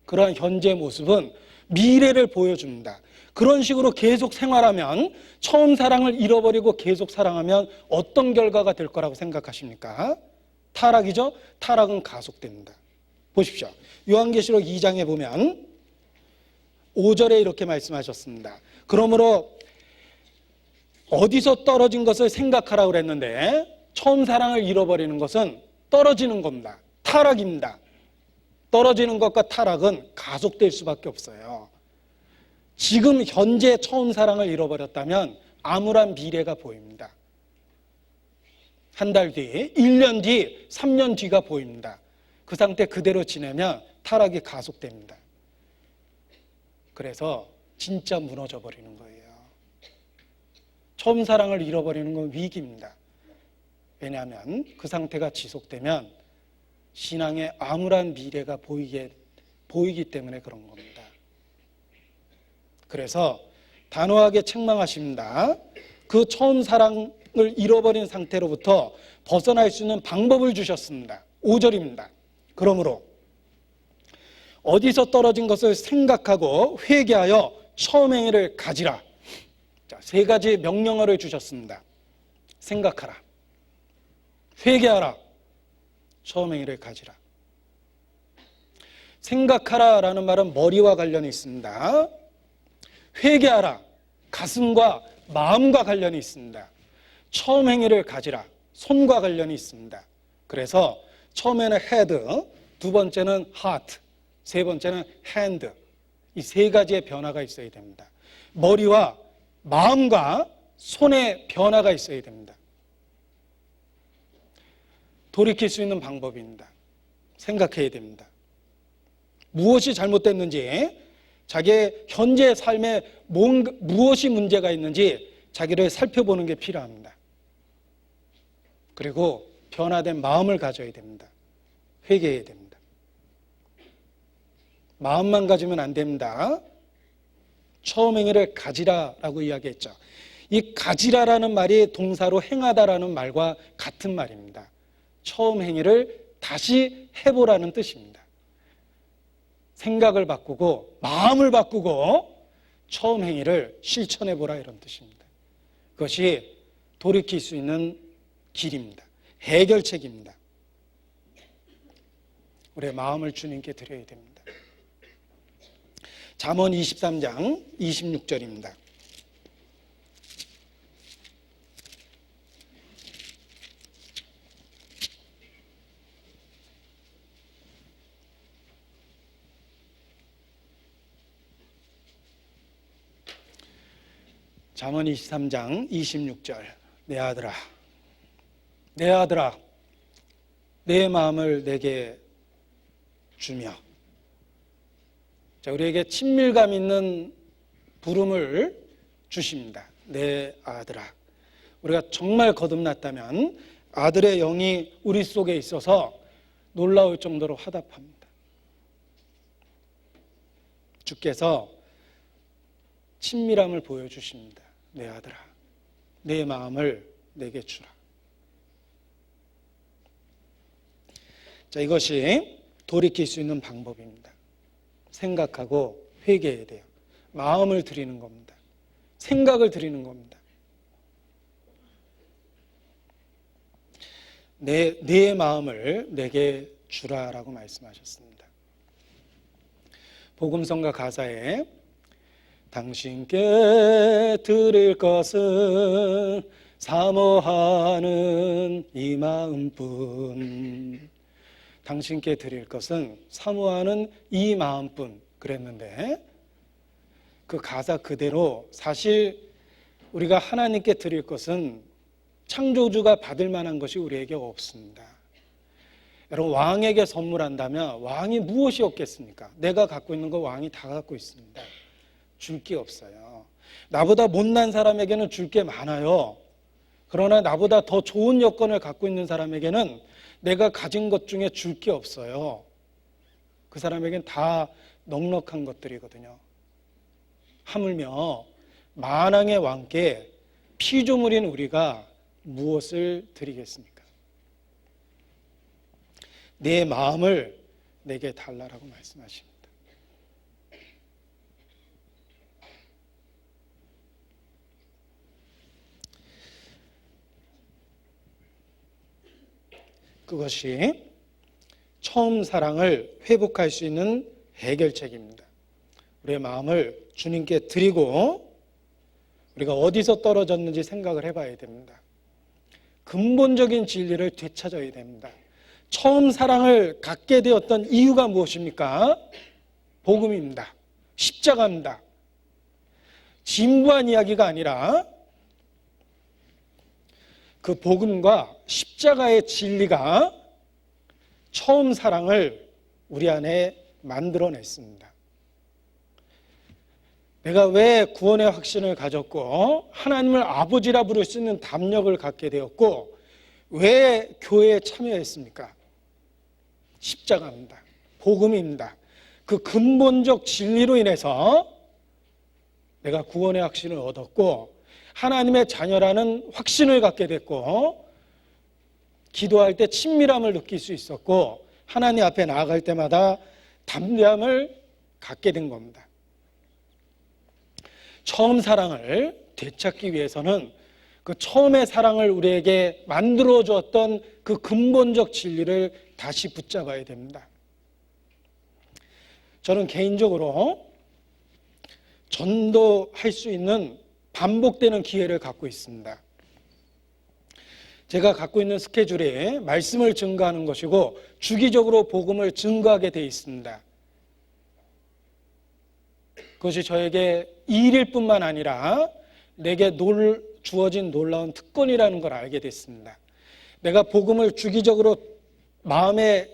그러한 현재의 모습은 미래를 보여줍니다. 그런 식으로 계속 생활하면, 처음 사랑을 잃어버리고 계속 사랑하면 어떤 결과가 될 거라고 생각하십니까? 타락이죠? 타락은 가속됩니다. 보십시오. 요한계시록 2장에 보면 5절에 이렇게 말씀하셨습니다. 그러므로 어디서 떨어진 것을 생각하라고 그랬는데, 처음 사랑을 잃어버리는 것은 떨어지는 겁니다. 타락입니다. 떨어지는 것과 타락은 가속될 수밖에 없어요. 지금 현재 처음 사랑을 잃어버렸다면 암울한 미래가 보입니다. 한 달 뒤, 1년 뒤, 3년 뒤가 보입니다. 그 상태 그대로 지내면 타락이 가속됩니다. 그래서 진짜 무너져 버리는 거예요. 처음 사랑을 잃어버리는 건 위기입니다. 왜냐하면 그 상태가 지속되면 신앙의 암울한 미래가 보이기 때문에 그런 겁니다. 그래서 단호하게 책망하십니다. 그 처음 사랑을 잃어버린 상태로부터 벗어날 수 있는 방법을 주셨습니다. 5절입니다. 그러므로 어디서 떨어진 것을 생각하고 회개하여 처음 행위를 가지라. 자, 세 가지 명령어를 주셨습니다. 생각하라, 회개하라, 처음 행위를 가지라. 생각하라라는 말은 머리와 관련이 있습니다. 회개하라, 가슴과 마음과 관련이 있습니다. 처음 행위를 가지라, 손과 관련이 있습니다. 그래서 처음에는 head, 두 번째는 heart, 세 번째는 hand, 이 세 가지의 변화가 있어야 됩니다. 머리와 마음과 손의 변화가 있어야 됩니다. 돌이킬 수 있는 방법입니다. 생각해야 됩니다. 무엇이 잘못됐는지, 자기의 현재 삶에 무엇이 문제가 있는지 자기를 살펴보는 게 필요합니다. 그리고 변화된 마음을 가져야 됩니다. 회개해야 됩니다. 마음만 가지면 안 됩니다. 처음 행위를 가지라라고 이야기했죠. 이 가지라라는 말이 동사로 행하다라는 말과 같은 말입니다. 처음 행위를 다시 해보라는 뜻입니다. 생각을 바꾸고 마음을 바꾸고 처음 행위를 실천해보라, 이런 뜻입니다. 그것이 돌이킬 수 있는 길입니다. 해결책입니다. 우리의 마음을 주님께 드려야 됩니다. 잠언 23장 26절입니다. 잠언 23장 26절. 내 아들아, 내 아들아, 내 마음을 내게 주며. 자, 우리에게 친밀감 있는 부름을 주십니다. 내 아들아. 우리가 정말 거듭났다면 아들의 영이 우리 속에 있어서 놀라울 정도로 화답합니다. 주께서 친밀함을 보여주십니다. 내 아들아, 내 마음을 내게 주라. 자, 이것이 돌이킬 수 있는 방법입니다. 생각하고 회개해야 돼요. 마음을 드리는 겁니다. 생각을 드리는 겁니다. 내 마음을 내게 주라라고 말씀하셨습니다. 복음성가 가사에 당신께 드릴 것은 사모하는 이 마음뿐, 당신께 드릴 것은 사모하는 이 마음뿐 그랬는데, 그 가사 그대로 사실 우리가 하나님께 드릴 것은 창조주가 받을 만한 것이 우리에게 없습니다. 여러분, 왕에게 선물한다면 왕이 무엇이 없겠습니까? 내가 갖고 있는 거 왕이 다 갖고 있습니다. 줄 게 없어요. 나보다 못난 사람에게는 줄 게 많아요. 그러나 나보다 더 좋은 여건을 갖고 있는 사람에게는 내가 가진 것 중에 줄 게 없어요. 그 사람에겐 다 넉넉한 것들이거든요. 하물며 만왕의 왕께 피조물인 우리가 무엇을 드리겠습니까? 내 마음을 내게 달라라고 말씀하십니다. 그것이 처음 사랑을 회복할 수 있는 해결책입니다. 우리의 마음을 주님께 드리고 우리가 어디서 떨어졌는지 생각을 해봐야 됩니다. 근본적인 진리를 되찾아야 됩니다. 처음 사랑을 갖게 되었던 이유가 무엇입니까? 복음입니다. 십자가입니다. 진부한 이야기가 아니라 그 복음과 십자가의 진리가 처음 사랑을 우리 안에 만들어냈습니다. 내가 왜 구원의 확신을 가졌고 하나님을 아버지라 부를 수 있는 담력을 갖게 되었고 왜 교회에 참여했습니까? 십자가입니다. 복음입니다. 그 근본적 진리로 인해서 내가 구원의 확신을 얻었고 하나님의 자녀라는 확신을 갖게 됐고 기도할 때 친밀함을 느낄 수 있었고 하나님 앞에 나아갈 때마다 담대함을 갖게 된 겁니다. 처음 사랑을 되찾기 위해서는 그 처음의 사랑을 우리에게 만들어 주었던 그 근본적 진리를 다시 붙잡아야 됩니다. 저는 개인적으로 전도할 수 있는 반복되는 기회를 갖고 있습니다. 제가 갖고 있는 스케줄이 말씀을 증거하는 것이고 주기적으로 복음을 증거하게 되어 있습니다. 그것이 저에게 일일 뿐만 아니라 내게 주어진 놀라운 특권이라는 걸 알게 됐습니다. 내가 복음을 주기적으로 마음에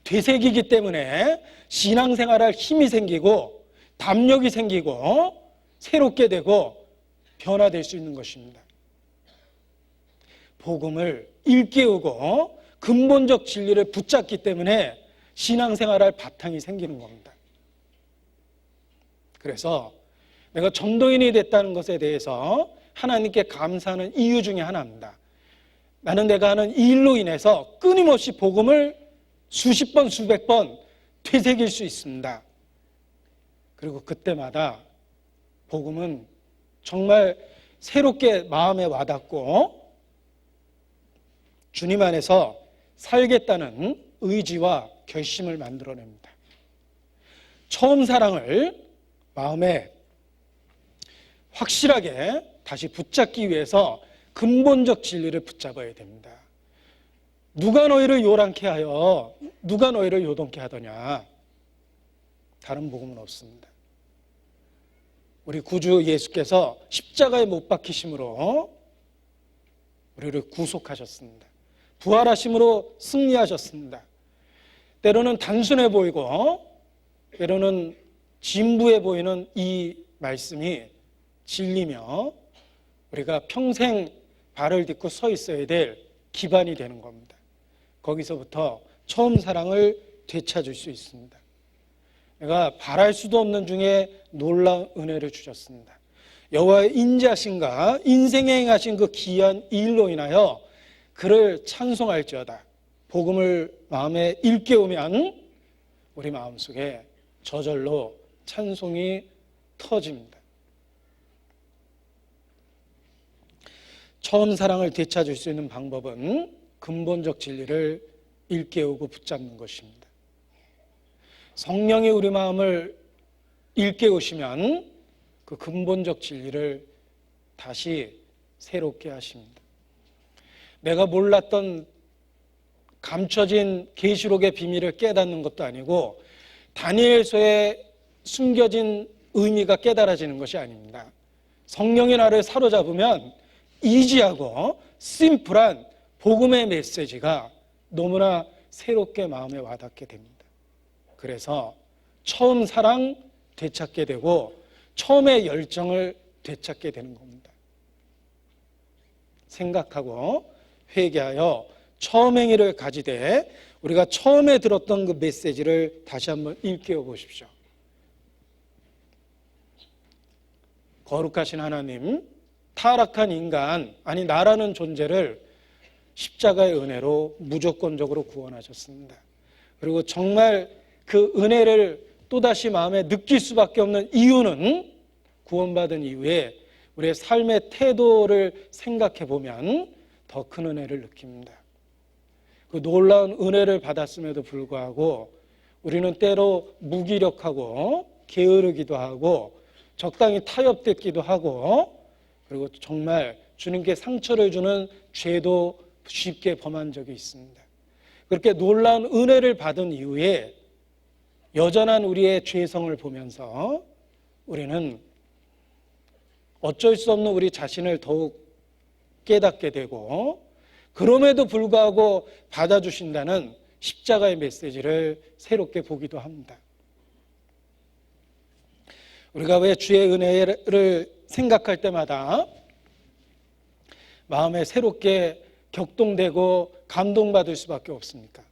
되새기기 때문에 신앙생활할 힘이 생기고 담력이 생기고 새롭게 되고 변화될 수 있는 것입니다. 복음을 일깨우고 근본적 진리를 붙잡기 때문에 신앙생활할 바탕이 생기는 겁니다. 그래서 내가 전도인이 됐다는 것에 대해서 하나님께 감사하는 이유 중에 하나입니다. 나는 내가 하는 이 일로 인해서 끊임없이 복음을 수십 번, 수백 번 되새길 수 있습니다. 그리고 그때마다 복음은 정말 새롭게 마음에 와닿고 주님 안에서 살겠다는 의지와 결심을 만들어냅니다. 처음 사랑을 마음에 확실하게 다시 붙잡기 위해서 근본적 진리를 붙잡아야 됩니다. 누가 너희를 요란케 하여 누가 너희를 요동케 하더냐? 다른 복음은 없습니다. 우리 구주 예수께서 십자가에 못 박히심으로 우리를 구속하셨습니다. 부활하심으로 승리하셨습니다. 때로는 단순해 보이고 때로는 진부해 보이는 이 말씀이 진리며 우리가 평생 발을 딛고 서 있어야 될 기반이 되는 겁니다. 거기서부터 처음 사랑을 되찾을 수 있습니다. 내가 바랄 수도 없는 중에 놀라운 은혜를 주셨습니다. 여호와의 인자하심과 인생에 행하신 그 귀한 일로 인하여 그를 찬송할지어다. 복음을 마음에 일깨우면 우리 마음속에 저절로 찬송이 터집니다. 처음 사랑을 되찾을 수 있는 방법은 근본적 진리를 일깨우고 붙잡는 것입니다. 성령이 우리 마음을 일깨우시면 그 근본적 진리를 다시 새롭게 하십니다. 내가 몰랐던 감춰진 계시록의 비밀을 깨닫는 것도 아니고 다니엘서에 숨겨진 의미가 깨달아지는 것이 아닙니다. 성령이 나를 사로잡으면 이지하고 심플한 복음의 메시지가 너무나 새롭게 마음에 와닿게 됩니다. 그래서 처음 사랑 되찾게 되고 처음의 열정을 되찾게 되는 겁니다. 생각하고 회개하여 처음 행위를 가지되 우리가 처음에 들었던 그 메시지를 다시 한번 일깨워 보십시오. 거룩하신 하나님, 타락한 인간, 아니 나라는 존재를 십자가의 은혜로 무조건적으로 구원하셨습니다. 그리고 정말 그 은혜를 또다시 마음에 느낄 수밖에 없는 이유는 구원받은 이후에 우리의 삶의 태도를 생각해 보면 더 큰 은혜를 느낍니다. 그 놀라운 은혜를 받았음에도 불구하고 우리는 때로 무기력하고 게으르기도 하고 적당히 타협됐기도 하고 그리고 정말 주님께 상처를 주는 죄도 쉽게 범한 적이 있습니다. 그렇게 놀라운 은혜를 받은 이후에 여전한 우리의 죄성을 보면서 우리는 어쩔 수 없는 우리 자신을 더욱 깨닫게 되고 그럼에도 불구하고 받아주신다는 십자가의 메시지를 새롭게 보기도 합니다. 우리가 왜 주의 은혜를 생각할 때마다 마음에 새롭게 격동되고 감동받을 수밖에 없습니까?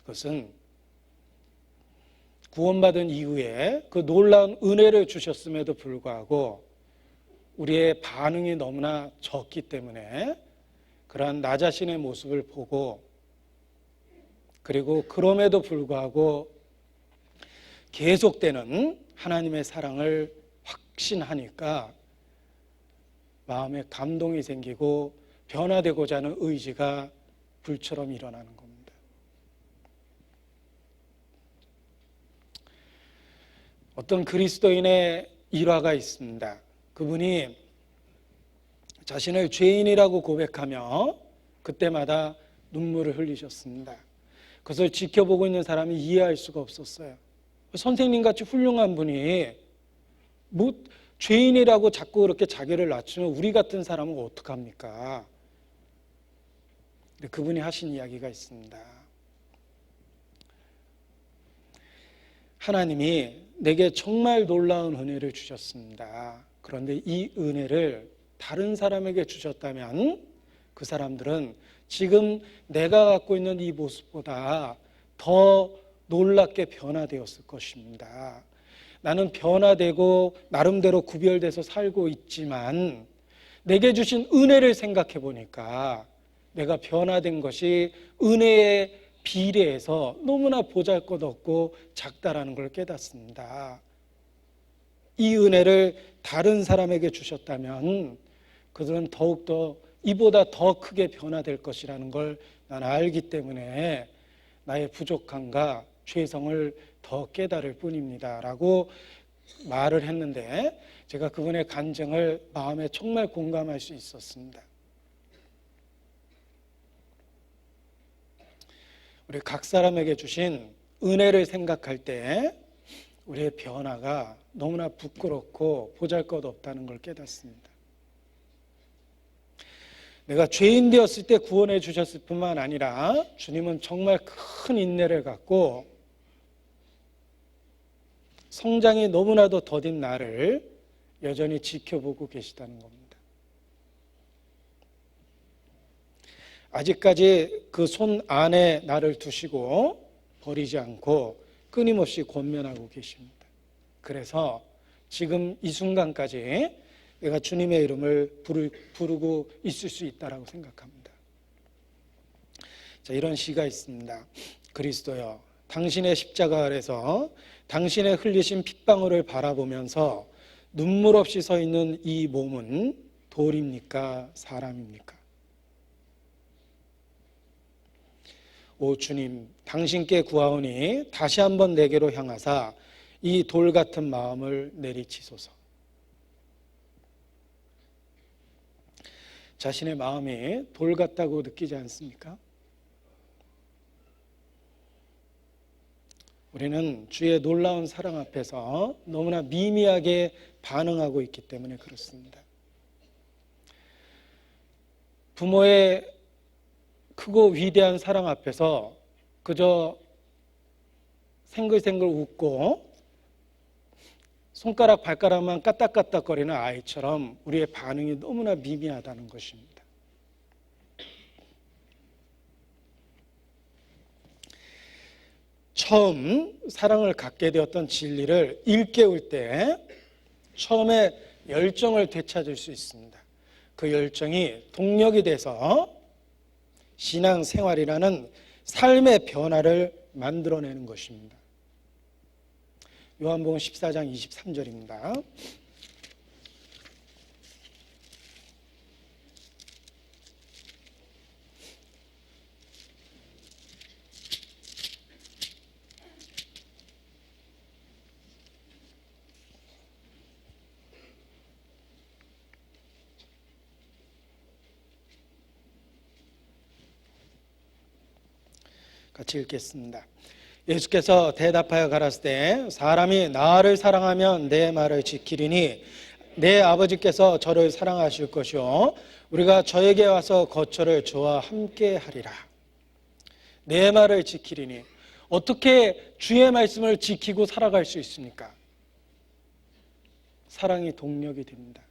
그것은 구원받은 이후에 그 놀라운 은혜를 주셨음에도 불구하고 우리의 반응이 너무나 적기 때문에 그러한 나 자신의 모습을 보고 그리고 그럼에도 불구하고 계속되는 하나님의 사랑을 확신하니까 마음에 감동이 생기고 변화되고자 하는 의지가 불처럼 일어나는 겁니다. 어떤 그리스도인의 일화가 있습니다. 그분이 자신을 죄인이라고 고백하며 그때마다 눈물을 흘리셨습니다. 그것을 지켜보고 있는 사람이 이해할 수가 없었어요. 선생님같이 훌륭한 분이 뭐 죄인이라고 자꾸 그렇게 자기를 낮추면 우리 같은 사람은 어떡합니까? 근데 그분이 하신 이야기가 있습니다. 하나님이 내게 정말 놀라운 은혜를 주셨습니다. 그런데 이 은혜를 다른 사람에게 주셨다면 그 사람들은 지금 내가 갖고 있는 이 모습보다 더 놀랍게 변화되었을 것입니다. 나는 변화되고 나름대로 구별돼서 살고 있지만 내게 주신 은혜를 생각해 보니까 내가 변화된 것이 은혜에 비례해서 너무나 보잘것없고 작다라는 걸 깨닫습니다. 이 은혜를 다른 사람에게 주셨다면 그들은 더욱더 이보다 더 크게 변화될 것이라는 걸 난 알기 때문에 나의 부족함과 죄성을 더 깨달을 뿐입니다 라고 말을 했는데 제가 그분의 간증을 마음에 정말 공감할 수 있었습니다. 우리 각 사람에게 주신 은혜를 생각할 때 우리의 변화가 너무나 부끄럽고 보잘것없다는 걸 깨닫습니다. 내가 죄인 되었을 때 구원해 주셨을 뿐만 아니라 주님은 정말 큰 인내를 갖고 성장이 너무나도 더딘 나를 여전히 지켜보고 계시다는 겁니다. 아직까지 그 손 안에 나를 두시고 버리지 않고 끊임없이 권면하고 계십니다. 그래서 지금 이 순간까지 내가 주님의 이름을 부르고 있을 수 있다라고 생각합니다. 자, 이런 시가 있습니다. 그리스도여, 당신의 십자가 아래서 당신의 흘리신 핏방울을 바라보면서 눈물 없이 서 있는 이 몸은 돌입니까? 사람입니까? 오 주님, 당신께 구하오니 다시 한번 내게로 향하사 이 돌 같은 마음을 내리치소서. 자신의 마음이 돌 같다고 느끼지 않습니까? 우리는 주의 놀라운 사랑 앞에서 너무나 미미하게 반응하고 있기 때문에 그렇습니다. 부모의 크고 위대한 사랑 앞에서 그저 생글생글 웃고 손가락 발가락만 까딱까딱거리는 아이처럼 우리의 반응이 너무나 미미하다는 것입니다. 처음 사랑을 갖게 되었던 진리를 일깨울 때 처음에 열정을 되찾을 수 있습니다. 그 열정이 동력이 돼서 신앙생활이라는 삶의 변화를 만들어내는 것입니다. 요한복음 14장 23절입니다. 같이 읽겠습니다. 예수께서 대답하여 가라사대 사람이 나를 사랑하면 내 말을 지키리니 내 아버지께서 저를 사랑하실 것이요 우리가 저에게 와서 거처를 저와 함께 하리라. 내 말을 지키리니 어떻게 주의 말씀을 지키고 살아갈 수 있습니까? 사랑이 동력이 됩니다.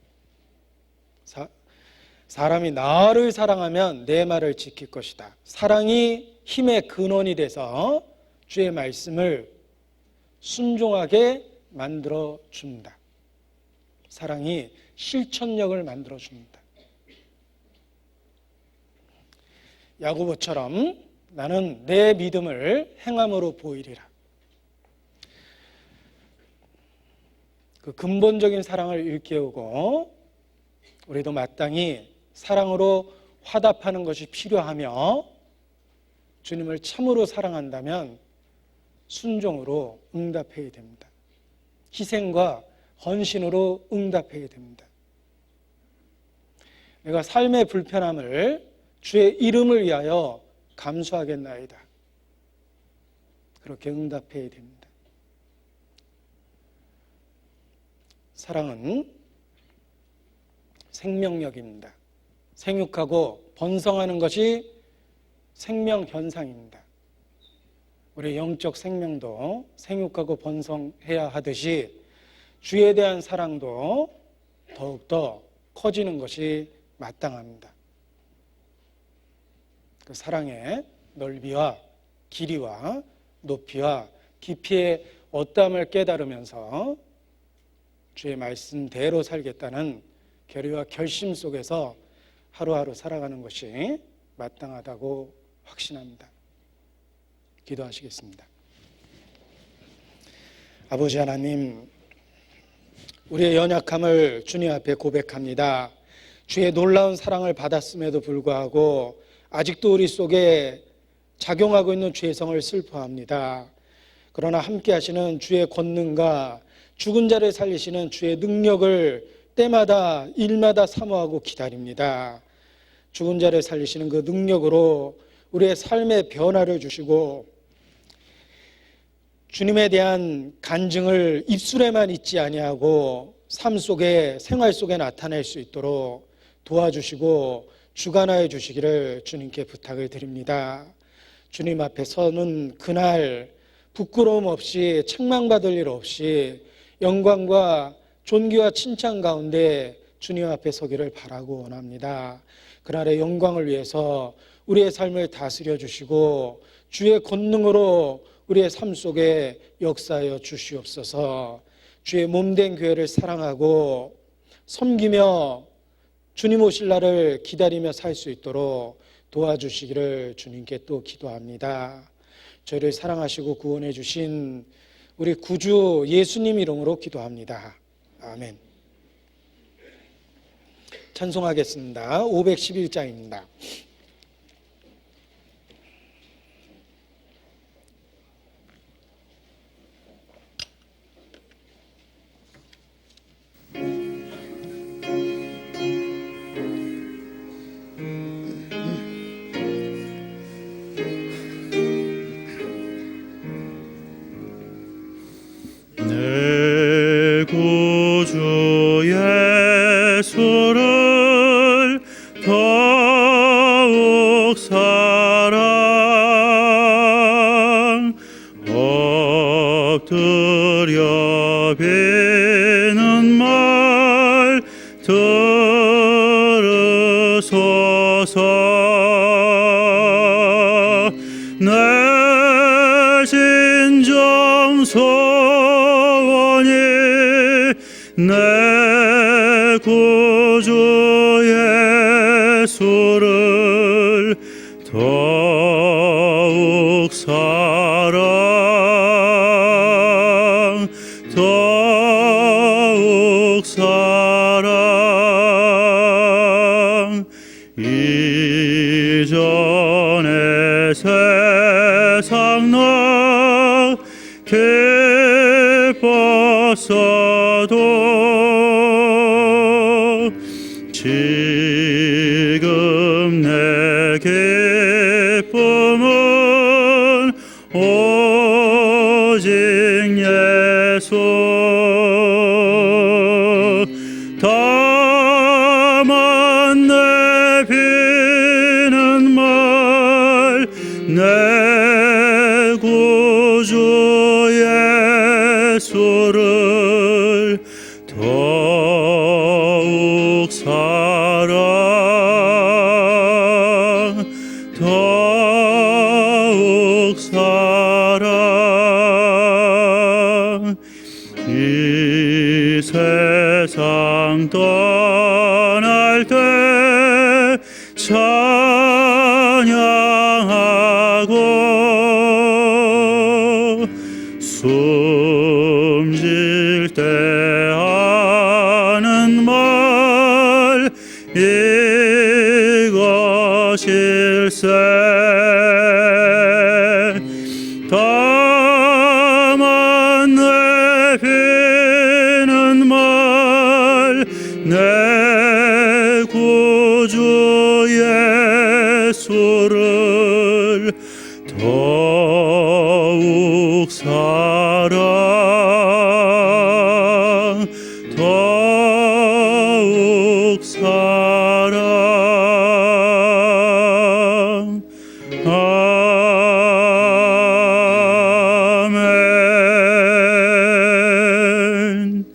사람이 나를 사랑하면 내 말을 지킬 것이다. 사랑이 힘의 근원이 돼서 주의 말씀을 순종하게 만들어 줍니다. 사랑이 실천력을 만들어 줍니다. 야고보처럼 나는 내 믿음을 행함으로 보이리라. 그 근본적인 사랑을 일깨우고 우리도 마땅히 사랑으로 화답하는 것이 필요하며 주님을 참으로 사랑한다면 순종으로 응답해야 됩니다. 희생과 헌신으로 응답해야 됩니다. 내가 삶의 불편함을 주의 이름을 위하여 감수하겠나이다. 그렇게 응답해야 됩니다. 사랑은 생명력입니다. 생육하고 번성하는 것이 생명 현상입니다. 우리 영적 생명도 생육하고 번성해야 하듯이 주에 대한 사랑도 더욱더 커지는 것이 마땅합니다. 그 사랑의 넓이와 길이와 높이와 깊이의 어떠함을 깨달으면서 주의 말씀대로 살겠다는 결의와 결심 속에서 하루하루 살아가는 것이 마땅하다고 확신합니다. 기도하시겠습니다. 아버지 하나님, 우리의 연약함을 주님 앞에 고백합니다. 주의 놀라운 사랑을 받았음에도 불구하고 아직도 우리 속에 작용하고 있는 죄성을 슬퍼합니다. 그러나 함께 하시는 주의 권능과 죽은 자를 살리시는 주의 능력을 때마다 일마다 사모하고 기다립니다. 죽은 자를 살리시는 그 능력으로 우리의 삶의 변화를 주시고 주님에 대한 간증을 입술에만 있지 아니하고 삶 속에 생활 속에 나타낼 수 있도록 도와주시고 주관하여 주시기를 주님께 부탁을 드립니다. 주님 앞에 서는 그날 부끄러움 없이 책망받을 일 없이 영광과 존귀와 칭찬 가운데 주님 앞에 서기를 바라고 원합니다. 그날의 영광을 위해서 우리의 삶을 다스려 주시고 주의 권능으로 우리의 삶 속에 역사하여 주시옵소서. 주의 몸된 교회를 사랑하고 섬기며 주님 오실 날을 기다리며 살 수 있도록 도와주시기를 주님께 또 기도합니다. 저희를 사랑하시고 구원해 주신 우리 구주 예수님 이름으로 기도합니다. 아멘. 찬송하겠습니다. 511장입니다. 내 구주 예수를 더욱 사랑 엎드려 비는 말 들으소서. 내 진정 소원이 내 예수를 더욱 사랑 더욱 사랑 이전의 세상 나 기뻤어도 지금 내 기쁨은 오직 예수 다만 내 비는 말 내 구주 예수를 더욱 사랑 더욱 사랑 이 세상 떠날 때 찬양하고 숨질 때 하는 말 이것일세 다만 내 비는 말 내 구주 예수를 더욱 사랑 더욱 사랑 아멘.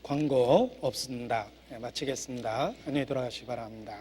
광고 없습니다. 마치겠습니다. 안녕히 돌아가시기 바랍니다.